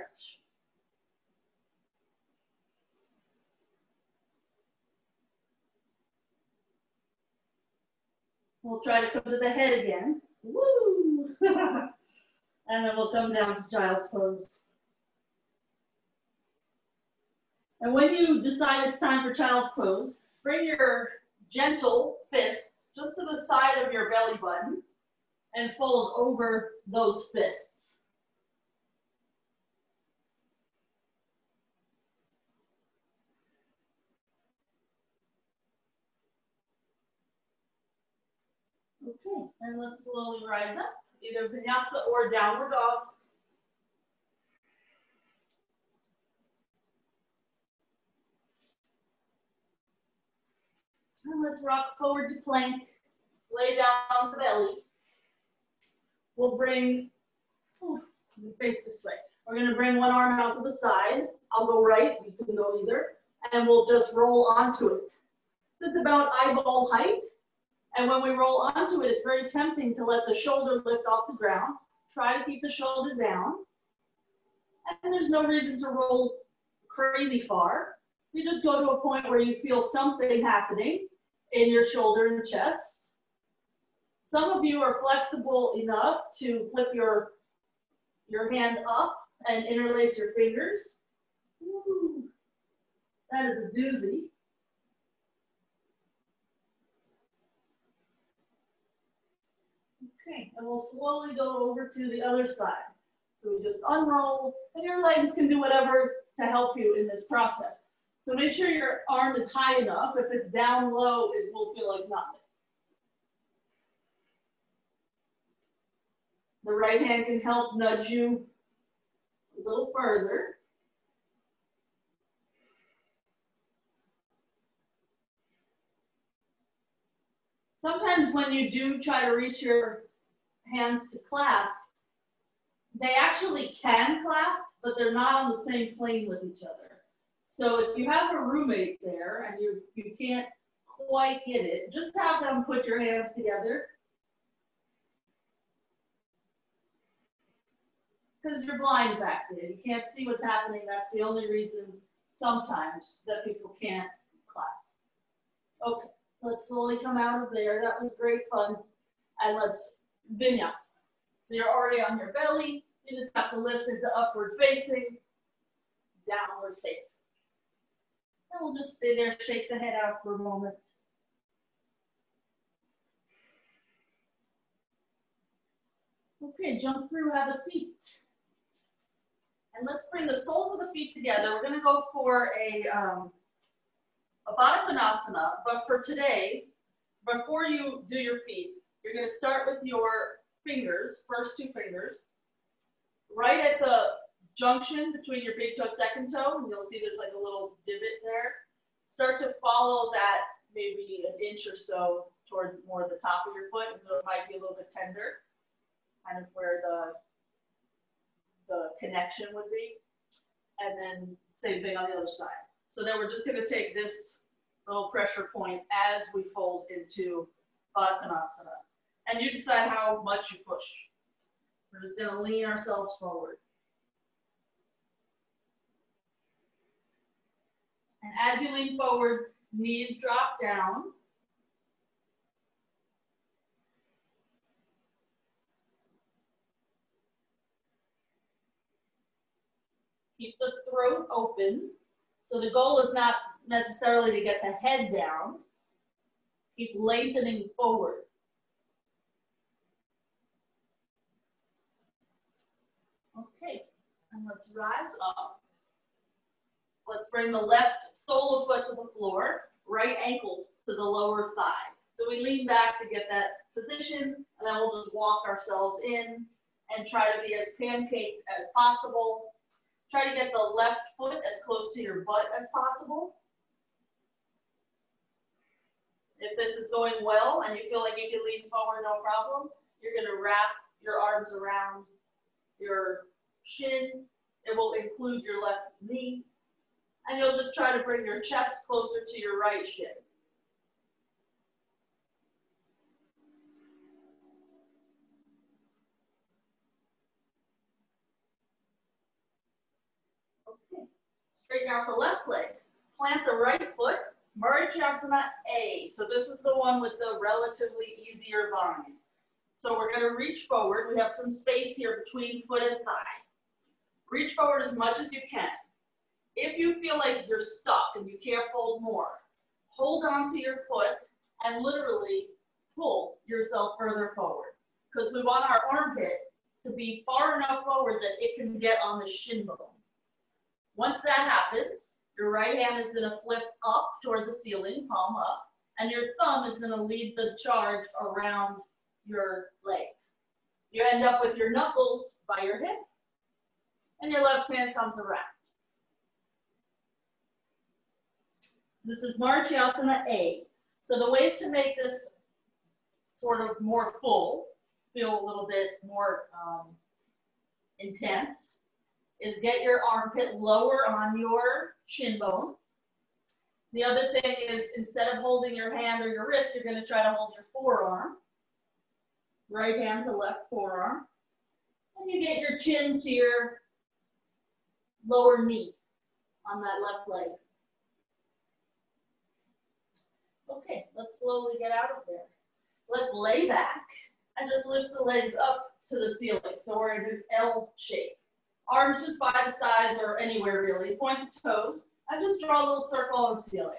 We'll try to come to the head again. Woo! And then we'll come down to child's pose. And when you decide it's time for child's pose, bring your gentle fists just to the side of your belly button and fold over those fists. Okay, and let's slowly rise up, either vinyasa or downward dog. And let's rock forward to plank, lay down on the belly. We'll bring, face this way. We're gonna bring one arm out to the side. I'll go right, you can go either. And we'll just roll onto it. So it's about eyeball height. And when we roll onto it, it's very tempting to let the shoulder lift off the ground. Try to keep the shoulder down. And there's no reason to roll crazy far. You just go to a point where you feel something happening in your shoulder and chest. Some of you are flexible enough to flip your hand up and interlace your fingers. Ooh, that is a doozy. And we'll slowly go over to the other side. So we just unroll, and your legs can do whatever to help you in this process. So make sure your arm is high enough. If it's down low, it will feel like nothing. The right hand can help nudge you a little further. Sometimes when you do try to reach your hands to clasp, they actually can clasp, but they're not on the same plane with each other. So if you have a roommate there and you can't quite get it, just have them put your hands together. Because you're blind back there. You can't see what's happening. That's the only reason sometimes that people can't clasp. Okay, let's slowly come out of there. That was great fun. And let's vinyasa. So you're already on your belly. You just have to lift into upward facing, downward facing. And we'll just stay there, shake the head out for a moment. Okay, jump through, have a seat. And let's bring the soles of the feet together. We're gonna go for a Backbends, but for today, before you do your feet, you're gonna start with your fingers, first two fingers, right at the junction between your big toe, second toe, and you'll see there's like a little divot there. Start to follow that maybe an inch or so toward more the top of your foot, and it might be a little bit tender, kind of where the connection would be. And then same thing on the other side. So then we're just gonna take this little pressure point as we fold into Backbends. And you decide how much you push. We're just gonna lean ourselves forward. And as you lean forward, knees drop down. Keep the throat open. So the goal is not necessarily to get the head down. Keep lengthening forward. Okay, and let's rise up. Let's bring the left sole of foot to the floor, right ankle to the lower thigh. So we lean back to get that position, and then we'll just walk ourselves in and try to be as pancaked as possible. Try to get the left foot as close to your butt as possible. If this is going well and you feel like you can lean forward, no problem, you're gonna wrap your arms around your shin. It will include your left knee. And you'll just try to bring your chest closer to your right shin. Okay, straighten out the left leg. Plant the right foot, Marichyasana A. So this is the one with the relatively easier bind. So we're gonna reach forward. We have some space here between foot and thigh. Reach forward as much as you can. If you feel like you're stuck and you can't fold more, hold on to your foot and literally pull yourself further forward. Because we want our armpit to be far enough forward that it can get on the shin bone. Once that happens, your right hand is gonna flip up toward the ceiling, palm up, and your thumb is gonna lead the charge around your leg. You end up with your knuckles by your hip, and your left hand comes around. This is Marichyasana A. So the ways to make this sort of more full, feel a little bit more intense, is get your armpit lower on your shin bone. The other thing is, instead of holding your hand or your wrist, you're going to try to hold your forearm. Right hand to left forearm. And you get your chin to your lower knee on that left leg. Okay, let's slowly get out of there. Let's lay back and just lift the legs up to the ceiling. So we're in an L shape. Arms just by the sides or anywhere really. Point the toes and just draw a little circle on the ceiling.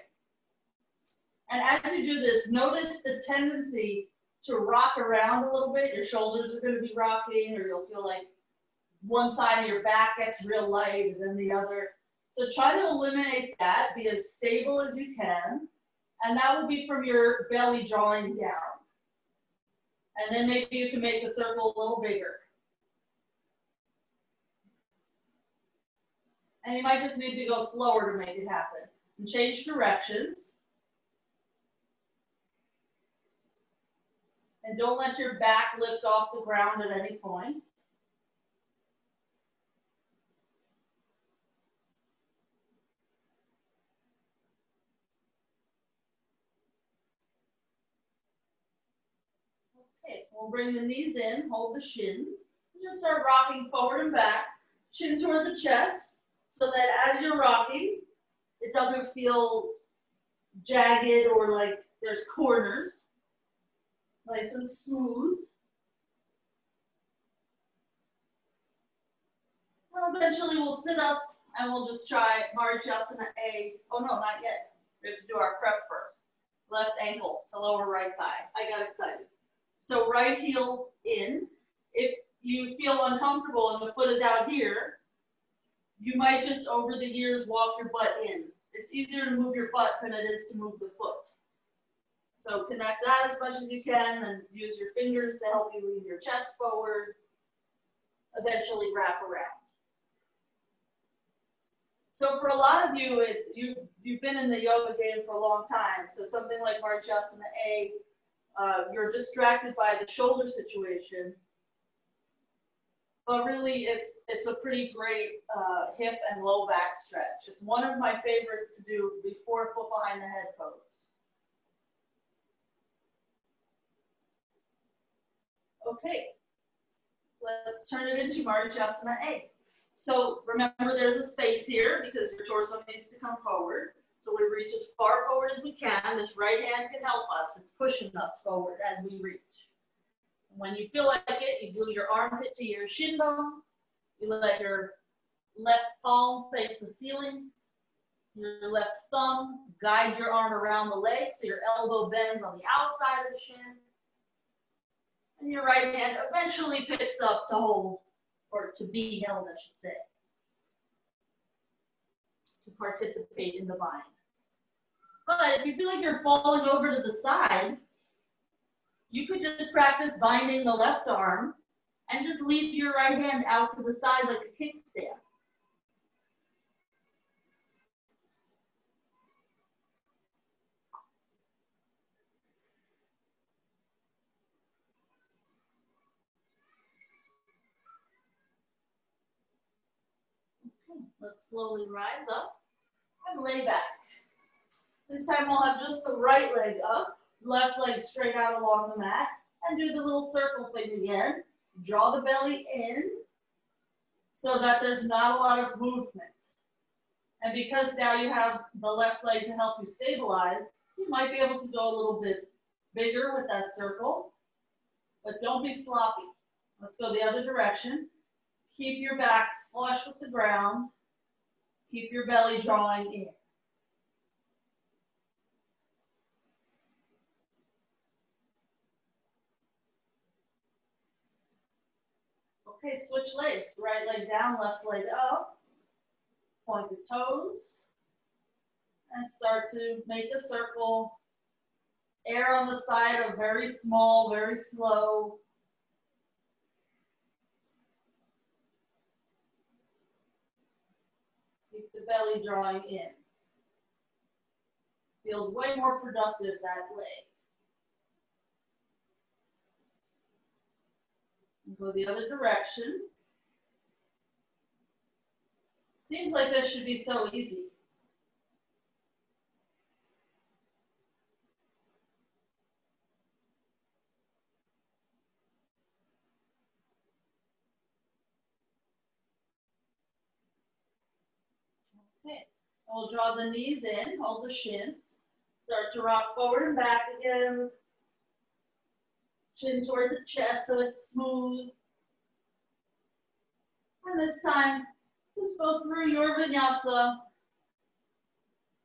And as you do this, notice the tendency to rock around a little bit. Your shoulders are going to be rocking, or you'll feel like one side of your back gets real light and then the other. So try to eliminate that. Be as stable as you can. And that will be from your belly drawing down. And then maybe you can make the circle a little bigger. And you might just need to go slower to make it happen. And change directions. And don't let your back lift off the ground at any point. Okay, we'll bring the knees in, hold the shins. Just start rocking forward and back, chin toward the chest, so that as you're rocking, it doesn't feel jagged or like there's corners. Nice and smooth. And eventually we'll sit up and we'll just try Marichyasana A. Oh no, not yet. We have to do our prep first. Left ankle to lower right thigh. I got excited. So right heel in. If you feel uncomfortable and the foot is out here, you might just over the ears walk your butt in. It's easier to move your butt than it is to move the foot. So connect that as much as you can and use your fingers to help you lean your chest forward. Eventually wrap around. So for a lot of you, you've been in the yoga game for a long time. So something like Marichyasana A, you're distracted by the shoulder situation. But really, it's a pretty great hip and low back stretch. It's one of my favorites to do before foot behind the head pose. Okay, let's turn it into Marichyasana A. So remember, there's a space here because your torso needs to come forward. So we reach as far forward as we can. This right hand can help us. It's pushing us forward as we reach. When you feel like it, you glue your armpit to your shin bone. You let your left palm face the ceiling. Your left thumb guide your arm around the leg so your elbow bends on the outside of the shin. And your right hand eventually picks up to hold, or to be held, I should say, to participate in the bind. But if you feel like you're falling over to the side, you could just practice binding the left arm and just leave your right hand out to the side like a kickstand. Okay, let's slowly rise up and lay back. This time we'll have just the right leg up, left leg straight out along the mat, and do the little circle thing again. Draw the belly in so that there's not a lot of movement. And because now you have the left leg to help you stabilize, you might be able to go a little bit bigger with that circle, but don't be sloppy. Let's go the other direction. Keep your back flush with the ground. Keep your belly drawing in. Okay, switch legs. Right leg down, left leg up. Point the toes. And start to make a circle. Air on the side of very small, very slow. Keep the belly drawing in. Feels way more productive that way. And go the other direction. Seems like this should be so easy. Okay, we'll draw the knees in, hold the shins. Start to rock forward and back again. Chin toward the chest so it's smooth. And this time, just go through your vinyasa.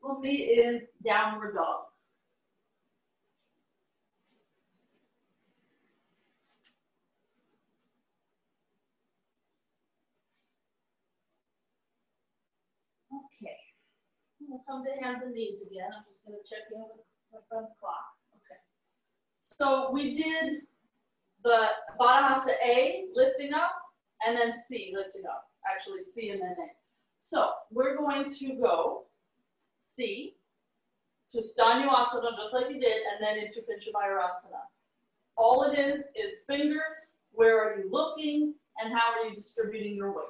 We'll meet in downward dog. We'll come to hands and knees again. I'm just going to check in with my front clock. Okay. So we did the Backbends A, lifting up, and then C, lifting up. Actually, C and then A. So we're going to go C to Mayurasana, just like you did, and then into Pincha Mayurasana. All it is fingers, where are you looking, and how are you distributing your weight.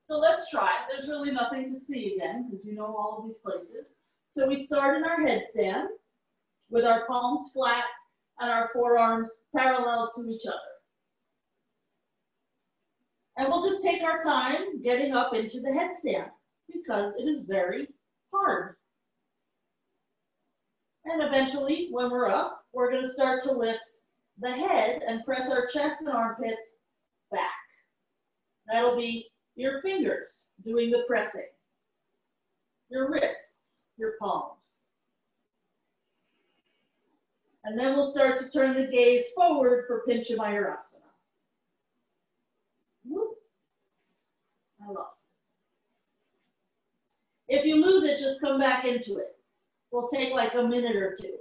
So let's try. There's really nothing to see again, because you know all of these places. So we start in our headstand with our palms flat and our forearms parallel to each other. And we'll just take our time getting up into the headstand, because it is very hard. And eventually, when we're up, we're going to start to lift the head and press our chest and armpits back. That'll be your fingers doing the pressing, your wrists, your palms. And then we'll start to turn the gaze forward for Pincha Mayurasana. Whoop. I lost it. If you lose it, just come back into it. We'll take like a minute or two.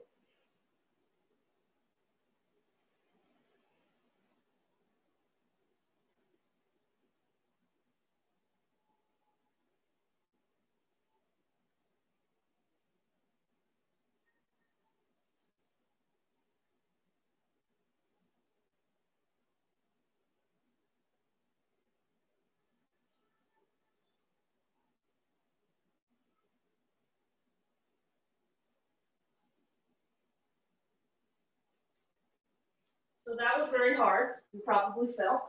So that was very hard, you probably felt.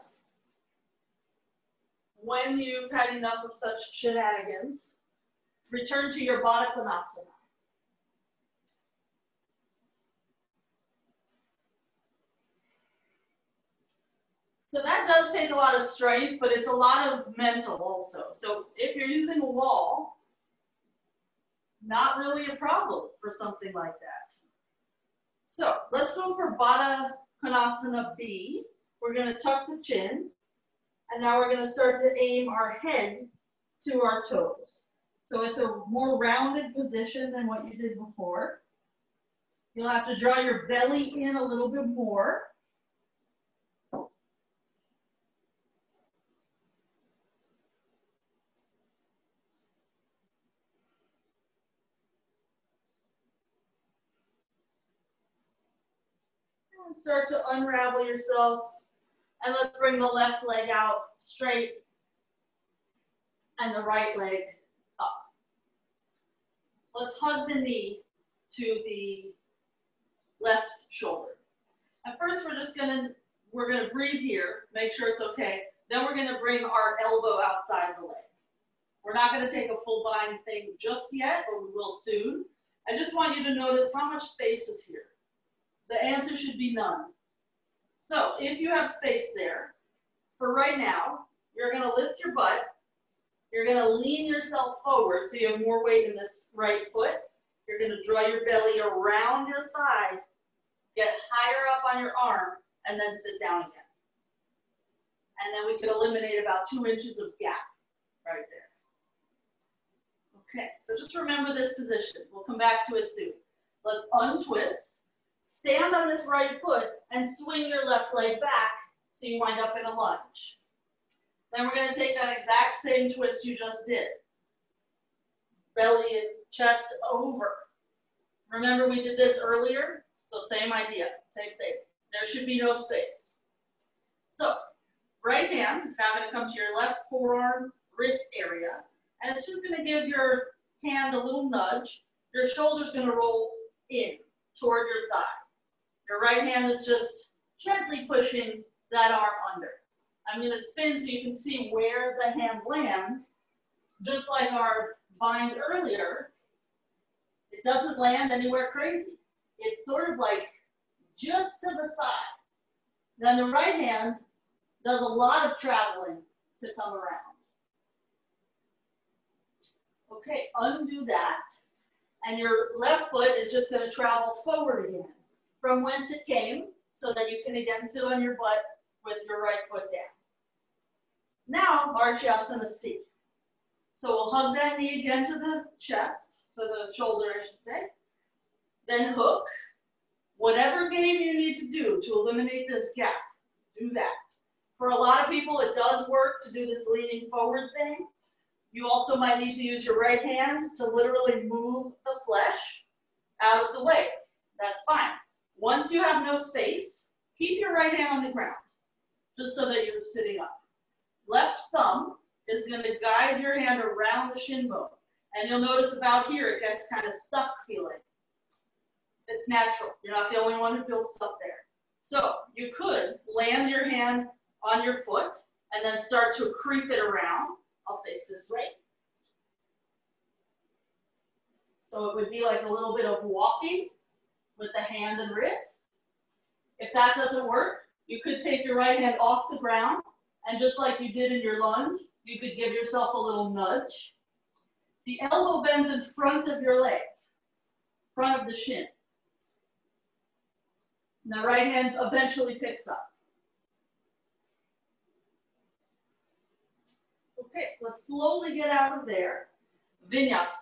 When you've had enough of such shenanigans, return to your Backbends. So that does take a lot of strength, but it's a lot of mental also. So if you're using a wall, not really a problem for something like that. So let's go for Backbends B. We're going to tuck the chin, and now we're going to start to aim our head to our toes. So it's a more rounded position than what you did before. You'll have to draw your belly in a little bit more. And start to unravel yourself. And let's bring the left leg out straight and the right leg up. Let's hug the knee to the left shoulder. At first, we're gonna breathe here, make sure it's okay. Then we're gonna bring our elbow outside the leg. We're not gonna take a full bind thing just yet, but we will soon. I just want you to notice how much space is here. The answer should be none. So if you have space there, for right now, you're gonna lift your butt. You're gonna lean yourself forward so you have more weight in this right foot. You're gonna draw your belly around your thigh, get higher up on your arm, and then sit down again. And then we could eliminate about 2 inches of gap right there. Okay, so just remember this position. We'll come back to it soon. Let's untwist, stand on this right foot, and swing your left leg back so you wind up in a lunge. Then we're going to take that exact same twist you just did. Belly and chest over. Remember we did this earlier? So same idea, same thing. There should be no space. So right hand is now going to come to your left forearm, wrist area. And it's just going to give your hand a little nudge. Your shoulder's going to roll in toward your thigh. Your right hand is just gently pushing that arm under. I'm going to spin so you can see where the hand lands. Just like our bind earlier, it doesn't land anywhere crazy. It's sort of like just to the side. Then the right hand does a lot of traveling to come around. Okay, undo that. And your left foot is just going to travel forward again from whence it came so that you can again sit on your butt with your right foot down. Now, Marichyasana C. So we'll hug that knee again to the chest, to the shoulder, I should say. Then hook. Whatever game you need to do to eliminate this gap, do that. For a lot of people, it does work to do this leaning forward thing. You also might need to use your right hand to literally move the flesh out of the way. That's fine. Once you have no space, keep your right hand on the ground, just so that you're sitting up. Left thumb is going to guide your hand around the shin bone. And you'll notice about here, it gets kind of stuck feeling. It's natural. You're not the only one who feels stuck there. So you could land your hand on your foot and then start to creep it around. I'll face this way. So it would be like a little bit of walking with the hand and wrist. If that doesn't work, you could take your right hand off the ground, and just like you did in your lunge, you could give yourself a little nudge. The elbow bends in front of your leg, front of the shin. And the right hand eventually picks up. Okay, let's slowly get out of there. Vinyasa.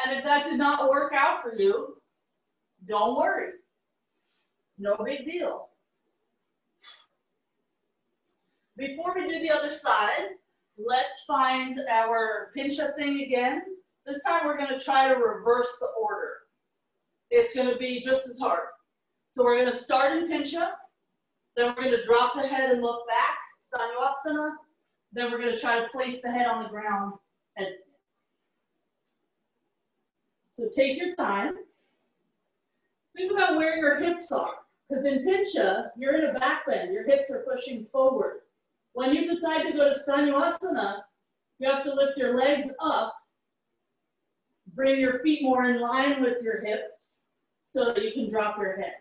And if that did not work out for you, don't worry. No big deal. Before we do the other side, let's find our Pincha thing again. This time we're going to try to reverse the order. It's going to be just as hard. So we're going to start in Pincha, then we're going to drop the head and look back, Mayurasana. Then we're going to try to place the head on the ground, headstand. So take your time. Think about where your hips are. Because in Pincha, you're in a back bend. Your hips are pushing forward. When you decide to go to Mayurasana, you have to lift your legs up, bring your feet more in line with your hips so that you can drop your head.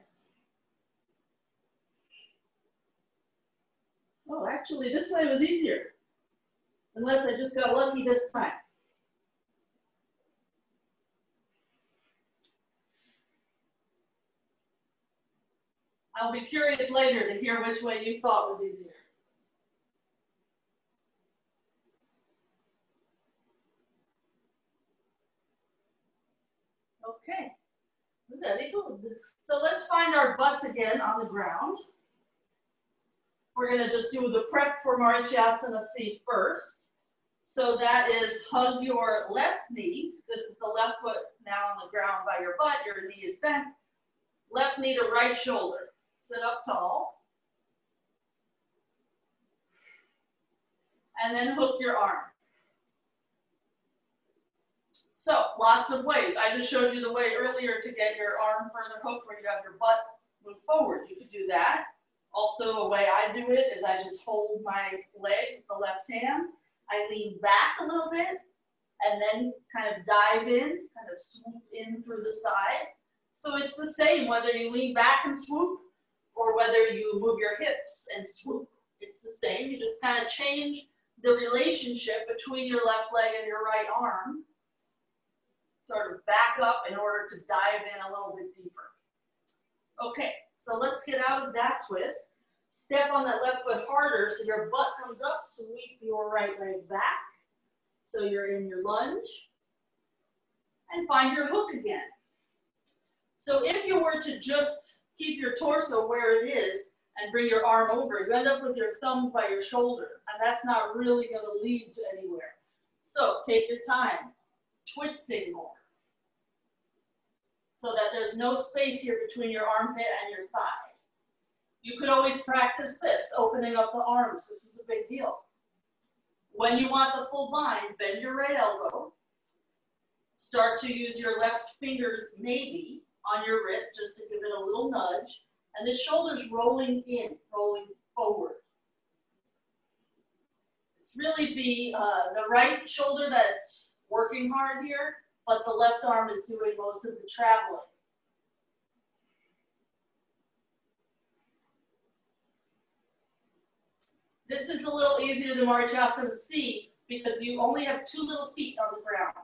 Oh, actually, this way was easier. Unless I just got lucky this time. I'll be curious later to hear which way you thought was easier. Okay, very good. So let's find our butts again on the ground. We're going to just do the prep for Marichyasana C first. So that is hug your left knee. This is the left foot now on the ground by your butt. Your knee is bent. Left knee to right shoulder. Sit up tall. And then hook your arm. So, lots of ways. I just showed you the way earlier to get your arm further hooked where you have your butt move forward. You could do that. Also, a way I do it is I just hold my leg with the left hand. I lean back a little bit and then kind of dive in, kind of swoop in through the side. So it's the same whether you lean back and swoop or whether you move your hips and swoop. It's the same. You just kind of change the relationship between your left leg and your right arm. Sort of back up in order to dive in a little bit deeper. Okay, so let's get out of that twist. Step on that left foot harder so your butt comes up, sweep your right leg back. So you're in your lunge. And find your hook again. So if you were to just keep your torso where it is and bring your arm over, you end up with your thumbs by your shoulder. And that's not really going to lead to anywhere. So take your time, twisting more. So that there's no space here between your armpit and your thigh. You could always practice this, opening up the arms. This is a big deal. When you want the full bind, bend your right elbow. Start to use your left fingers, maybe, on your wrist, just to give it a little nudge. And the shoulders rolling in, rolling forward. It's really the right shoulder that's working hard here, but the left arm is doing most of the traveling. This is a little easier than Marichyasana C because you only have two little feet on the ground.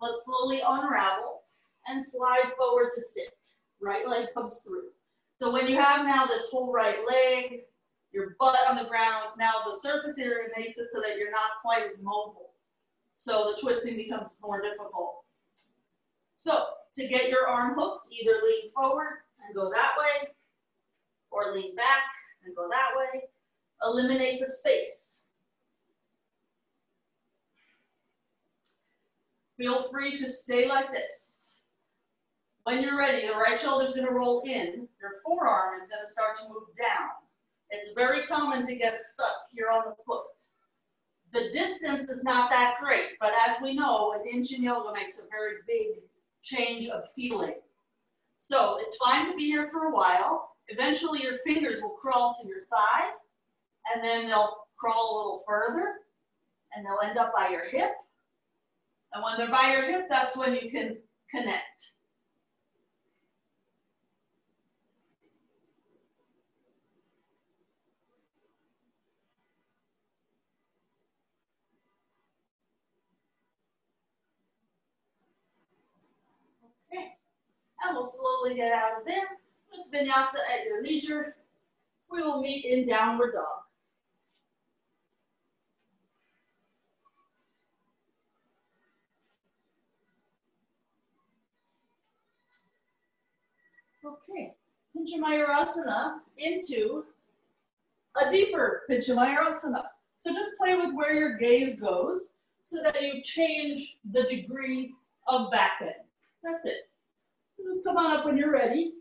Let's slowly unravel and slide forward to sit. Right leg comes through. So when you have now this whole right leg, your butt on the ground. Now the surface area makes it so that you're not quite as mobile. So the twisting becomes more difficult. So to get your arm hooked, either lean forward and go that way, or lean back and go that way. Eliminate the space. Feel free to stay like this. When you're ready, the right shoulder is going to roll in. Your forearm is going to start to move down. It's very common to get stuck here on the foot. The distance is not that great, but as we know, an inch in yoga makes a very big change of feeling. So it's fine to be here for a while. Eventually your fingers will crawl to your thigh, and then they'll crawl a little further, and they'll end up by your hip. And when they're by your hip, that's when you can connect. Okay, and we'll slowly get out of there. This vinyasa at your leisure. We will meet in downward dog. Okay, Pincha Mayurasana into a deeper Pincha Mayurasana. So just play with where your gaze goes so that you change the degree of back bend. That's it. So just come on up when you're ready.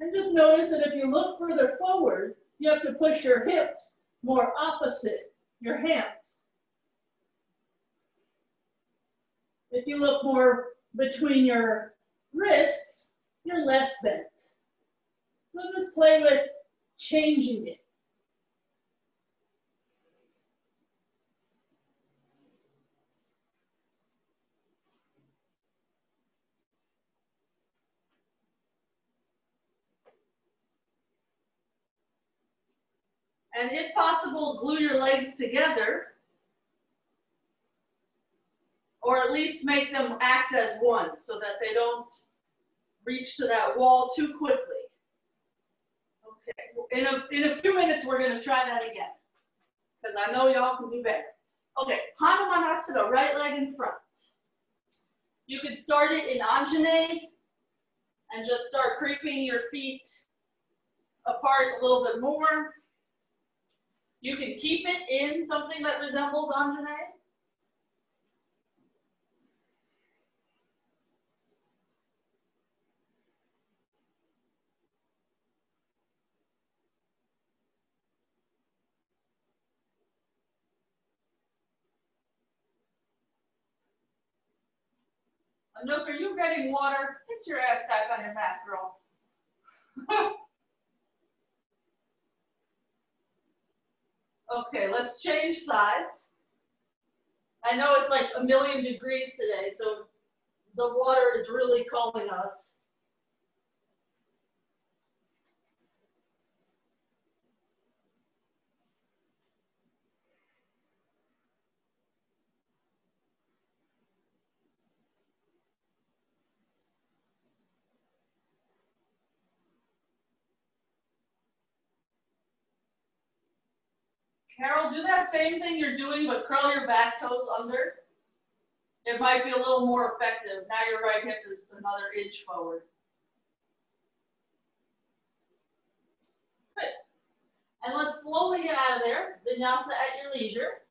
And just notice that if you look further forward, you have to push your hips more opposite your hands. If you look more between your wrists, you're less bent. So just play with changing it. And if possible, glue your legs together, or at least make them act as one so that they don't reach to that wall too quickly. Okay, in a few minutes, we're gonna try that again, because I know y'all can do better. Okay, Hanumanasana, right leg in front. You could start it in Anjane and just start creeping your feet apart a little bit more. You can keep it in something that resembles Anjane. Anouk, are you getting water? Get your ass back on your mat, girl. Okay, let's change sides. I know it's like 1,000,000 degrees today, so the water is really calling us. Carol, do that same thing you're doing, but curl your back toes under. It might be a little more effective. Now your right hip is another inch forward. Good. And let's slowly get out of there. Vinyasa at your leisure.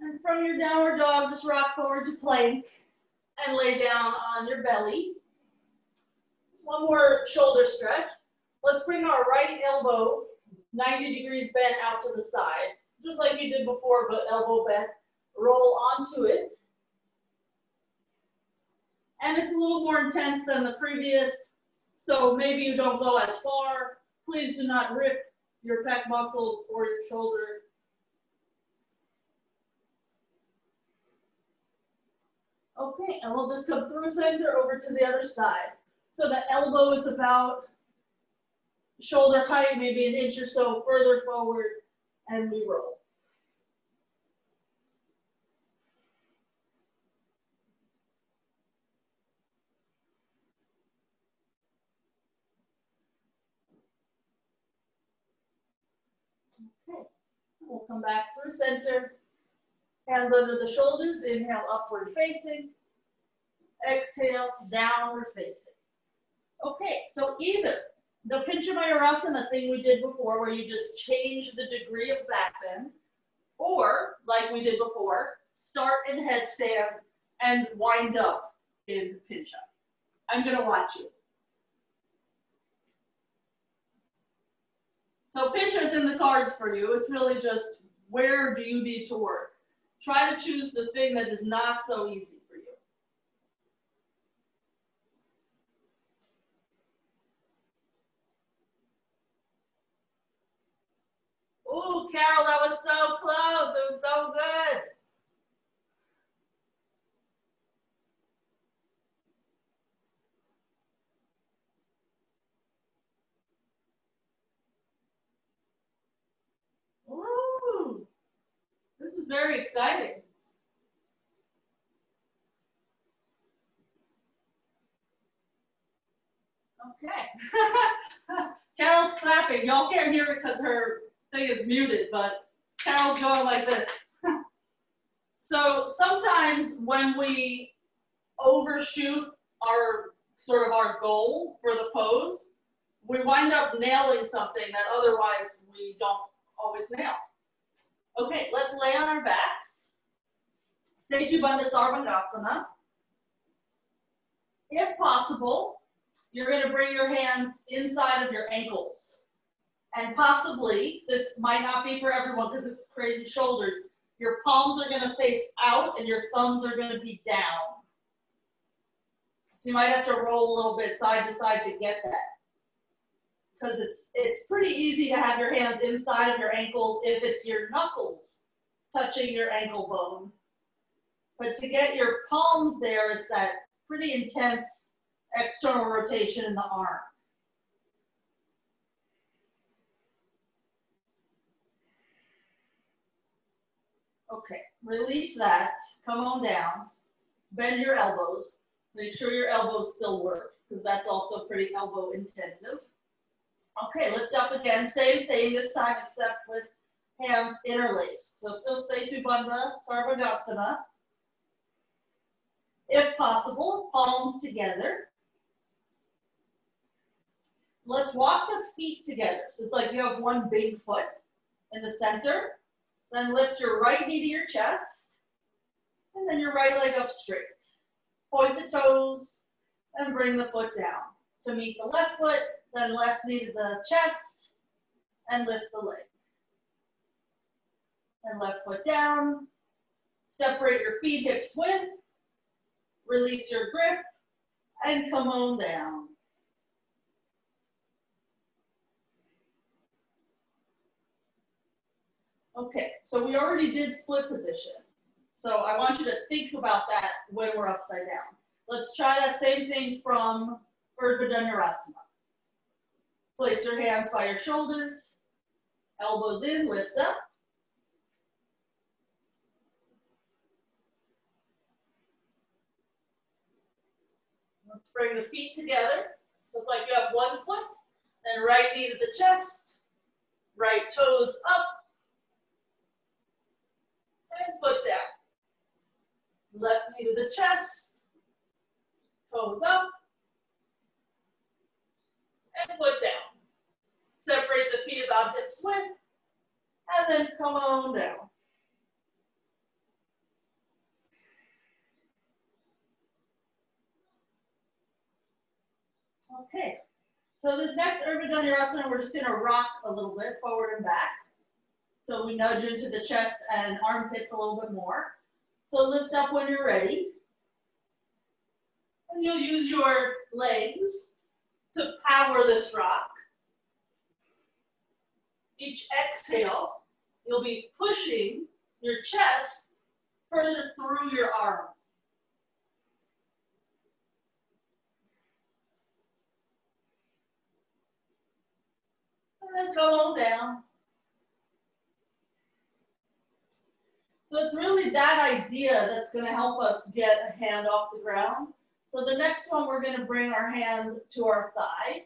And from your downward dog, just rock forward to plank and lay down on your belly. One more shoulder stretch. Let's bring our right elbow 90 degrees bent out to the side, just like you did before, but elbow bent. Roll onto it. And it's a little more intense than the previous, so maybe you don't go as far. Please do not rip your pec muscles or your shoulder. Okay, and we'll just come through center over to the other side. So the elbow is about shoulder height, maybe an inch or so further forward, and we roll. Okay, we'll come back through center. Hands under the shoulders, inhale, upward facing. Exhale, downward facing. Okay, so either the Pincha Mayurasana thing we did before, where you just change the degree of back bend, or like we did before, start in headstand and wind up in Pincha. I'm gonna watch you. So Pincha is in the cards for you. It's really just, where do you need to work? Try to choose the thing that is not so easy for you. Oh, Carol, that was so close. It was so good. Ooh, this is very exciting. Okay. Carol's clapping. Y'all can't hear it because her thing is muted, but Carol's going like this. So sometimes when we overshoot our goal for the pose, we wind up nailing something that otherwise we don't always nail. Okay, let's lay on our backs. Setu Bandha Sarvangasana. If possible, you're going to bring your hands inside of your ankles. And possibly, this might not be for everyone because it's crazy shoulders, your palms are going to face out and your thumbs are going to be down. So you might have to roll a little bit side to side to get that. Because it's pretty easy to have your hands inside of your ankles if it's your knuckles touching your ankle bone. But to get your palms there, it's that pretty intense external rotation in the arm. Okay, release that, come on down, bend your elbows, make sure your elbows still work, because that's also pretty elbow intensive. Okay, lift up again, same thing this time except with hands interlaced. So still Setu Bandha Sarvangasana. If possible, palms together. Let's walk the feet together. So it's like you have one big foot in the center. Then lift your right knee to your chest. And then your right leg up straight. Point the toes and bring the foot down to meet the left foot. Then left knee to the chest and lift the leg. And left foot down. Separate your feet hips width. Release your grip and come on down. Okay, so we already did split position. So I want you to think about that when we're upside down. Let's try that same thing from Urdhva Dhanurasana. Place your hands by your shoulders, elbows in, lift up. Let's bring the feet together. So it's like you have one foot, then right knee to the chest, right toes up, and foot down. Left knee to the chest, toes up, and foot down. Separate the feet about hips width, and then come on down. Okay, so this next Urdhva Dhanurasana, we're just gonna rock a little bit forward and back. So we nudge into the chest and armpits a little bit more. So lift up when you're ready. And you'll use your legs to power this rock. Each exhale, you'll be pushing your chest further through your arms. And then come on down. So it's really that idea that's going to help us get a hand off the ground. So the next one, we're going to bring our hand to our thigh.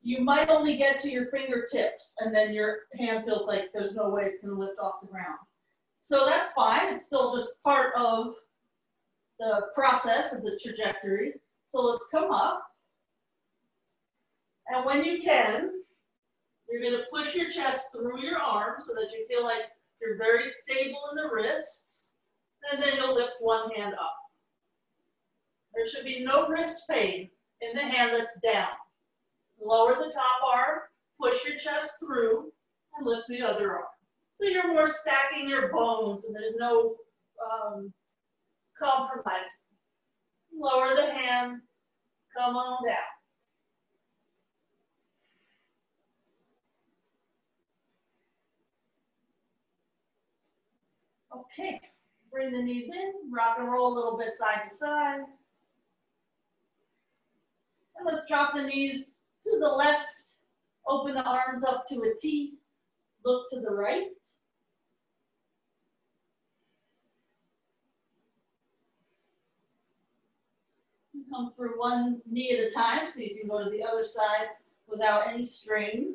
You might only get to your fingertips, and then your hand feels like there's no way it's going to lift off the ground. So that's fine. It's still just part of the process of the trajectory. So let's come up. And when you can, you're going to push your chest through your arms so that you feel like you're very stable in the wrists. And then you'll lift one hand up. There should be no wrist pain in the hand that's down. Lower the top arm, push your chest through, and lift the other arm. So you're more stacking your bones and there's no compromise. Lower the hand, come on down. Okay, bring the knees in, rock and roll a little bit side to side. And let's drop the knees to the left, open the arms up to a T, look to the right. Come through one knee at a time so you can go to the other side without any strain.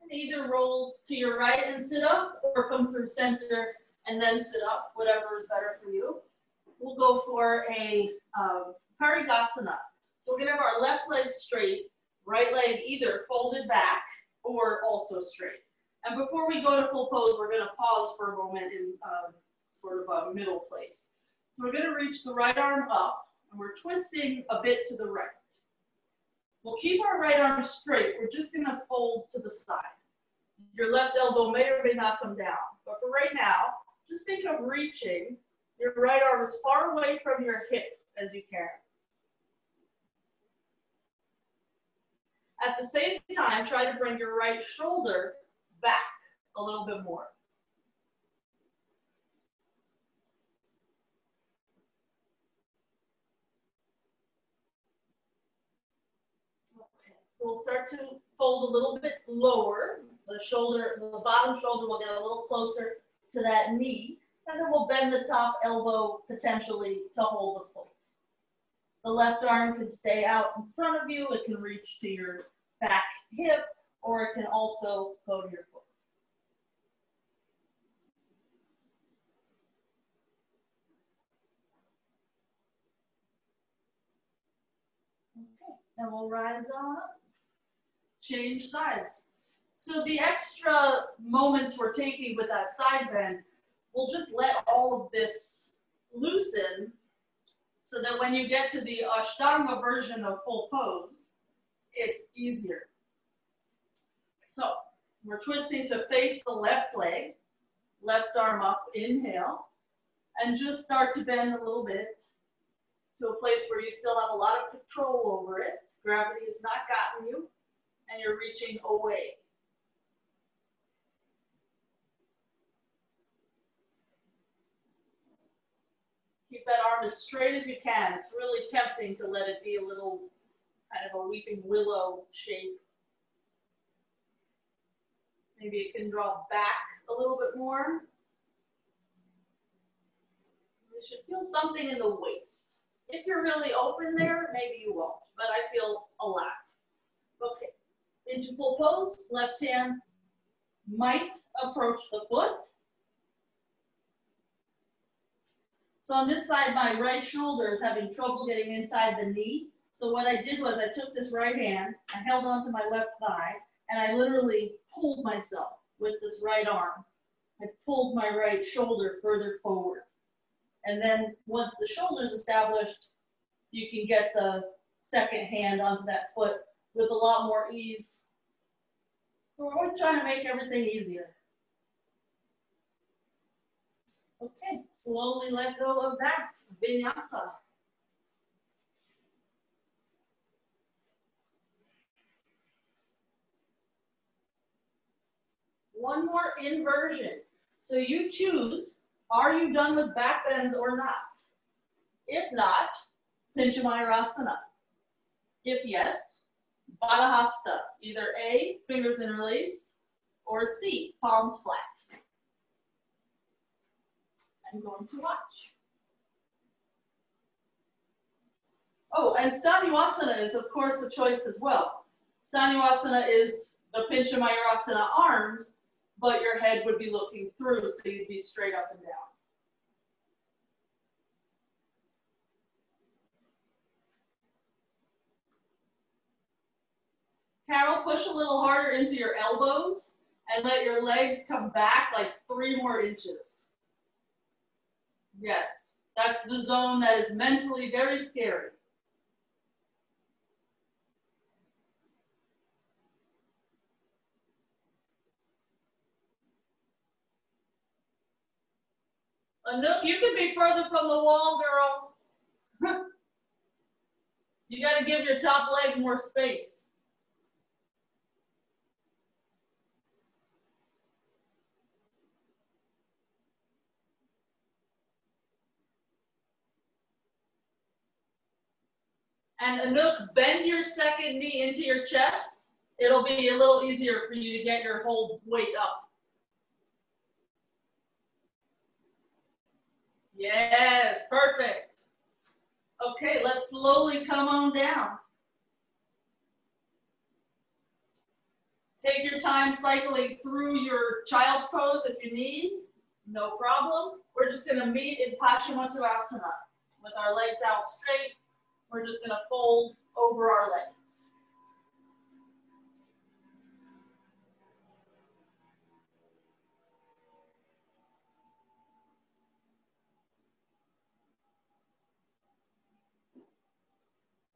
And either roll to your right and sit up or come through center and then sit up, whatever is better for you. We'll go for a Marichyasana. So we're going to have our left leg straight, right leg either folded back or also straight. And before we go to full pose, we're going to pause for a moment in sort of a middle place. So we're going to reach the right arm up, and we're twisting a bit to the right. We'll keep our right arm straight. We're just going to fold to the side. Your left elbow may or may not come down. But for right now, just think of reaching your right arm as far away from your hip as you can. At the same time, try to bring your right shoulder back a little bit more. Okay, so we'll start to fold a little bit lower. The shoulder, the bottom shoulder will get a little closer to that knee, and then we'll bend the top elbow potentially to hold the foot. The left arm can stay out in front of you. It can reach to your back hip, or it can also go to your foot. Okay, and we'll rise on up, change sides. So the extra moments we're taking with that side bend, we'll just let all of this loosen so that when you get to the Ashtanga version of full pose, it's easier. So we're twisting to face the left leg, left arm up, inhale, and just start to bend a little bit to a place where you still have a lot of control over it. Gravity has not gotten you, and you're reaching away. Keep that arm as straight as you can. It's really tempting to let it be a little kind of a weeping willow shape. Maybe it can draw back a little bit more. You should feel something in the waist. If you're really open there, maybe you won't, but I feel a lot. Okay, into full pose, left hand might approach the foot. So on this side, my right shoulder is having trouble getting inside the knee. So what I did was I took this right hand, I held onto my left thigh, and I literally pulled myself with this right arm. I pulled my right shoulder further forward. And then once the shoulder's established, you can get the second hand onto that foot with a lot more ease. So we're always trying to make everything easier. Okay, slowly let go of that vinyasa. One more inversion. So you choose Are you done with back bends or not? If not, Pincha Mayurasana. If yes, Baddha Hasta, either A, fingers interlaced, or C, palms flat. I'm going to watch. Oh, and Stanivasana is, of course, a choice as well. Stanivasana is the Pincha Mayurasana arms, but your head would be looking through, so you'd be straight up and down. Carol, push a little harder into your elbows and let your legs come back like 3 more inches. Yes, that's the zone that is mentally very scary. Anouk, you can be further from the wall, girl. You got to give your top leg more space. And Anouk, bend your second knee into your chest. It'll be a little easier for you to get your whole weight up. Yes, perfect. Okay, let's slowly come on down. Take your time cycling through your child's pose if you need, no problem. We're just gonna meet in Paschimottanasana with our legs out straight. We're just gonna fold over our legs.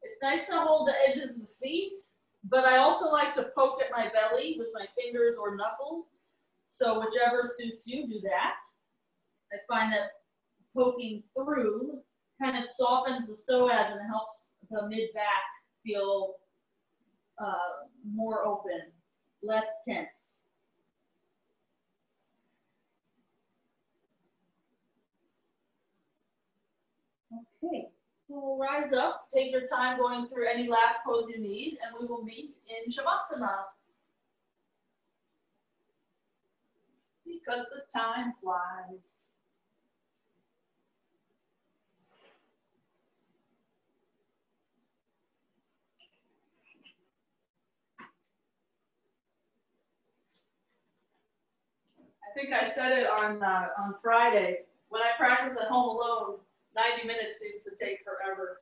It's nice to hold the edges of the feet, but I also like to poke at my belly with my fingers or knuckles. So whichever suits you, do that. I find that poking through kind of softens the psoas and helps the mid-back feel more open, less tense. Okay, so we'll rise up, take your time going through any last pose you need, and we will meet in Shavasana. Because the time flies. I think I said it on Friday. When I practice at home alone, 90 minutes seems to take forever.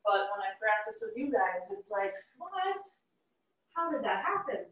But when I practice with you guys, it's like, what? How did that happen?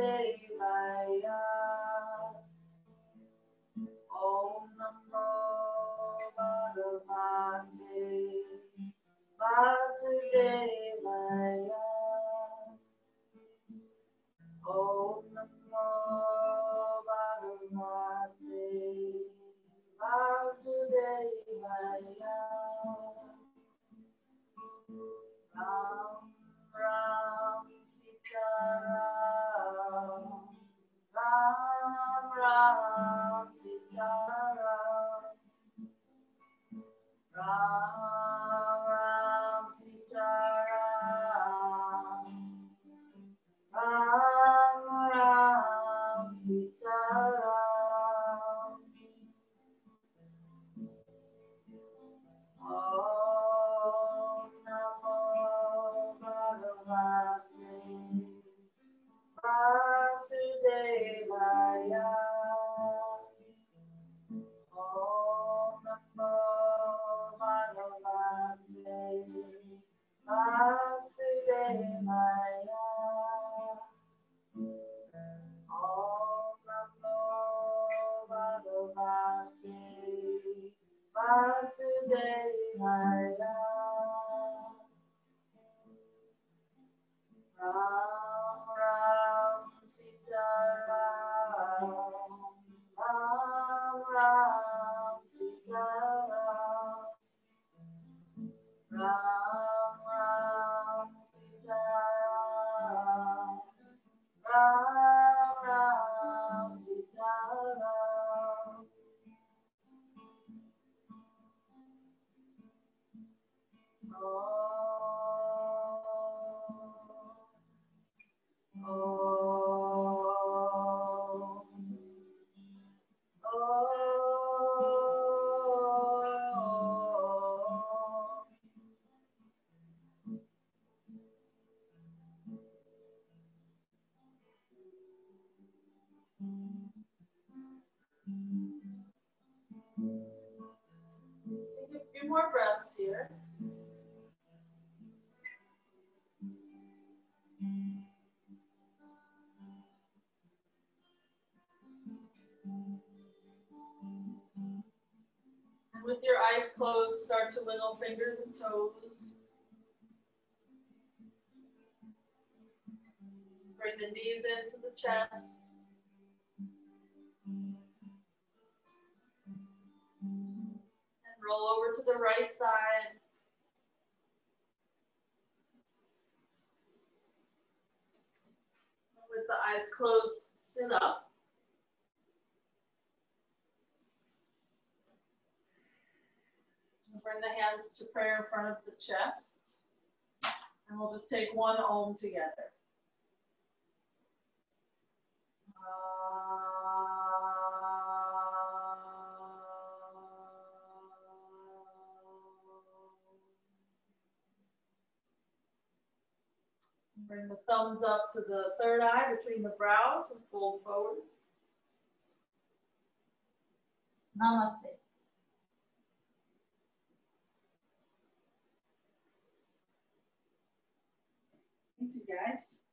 Vasudevaya. Om Namo Bhagavate Vasudevaya. Om Namo Bhagavate Vasudevaya. Ram Ram Sita Ram. Ram Ram Sita Ram. Ram Ram Sita Ram. Ram Ram Sita Ram. Om Namo Bhagavate Vasudevaya. Om Namo Bhagavate Vasudevaya. Om Namo Bhagavate Vasudevaya. Ram Ram Sita Ram. Ram Ram Sita Ram. Ram Ram Sita Ram. Ram Ram Sita Ram. Take a few more breaths here. And with your eyes closed, start to wiggle fingers and toes. Bring the knees into the chest. And roll over to the right side. And with the eyes closed, sit up. Bring the hands to prayer in front of the chest. And we'll just take one Om together. Bring the thumbs up to the third eye between the brows and fold forward. Namaste. Thank you, guys.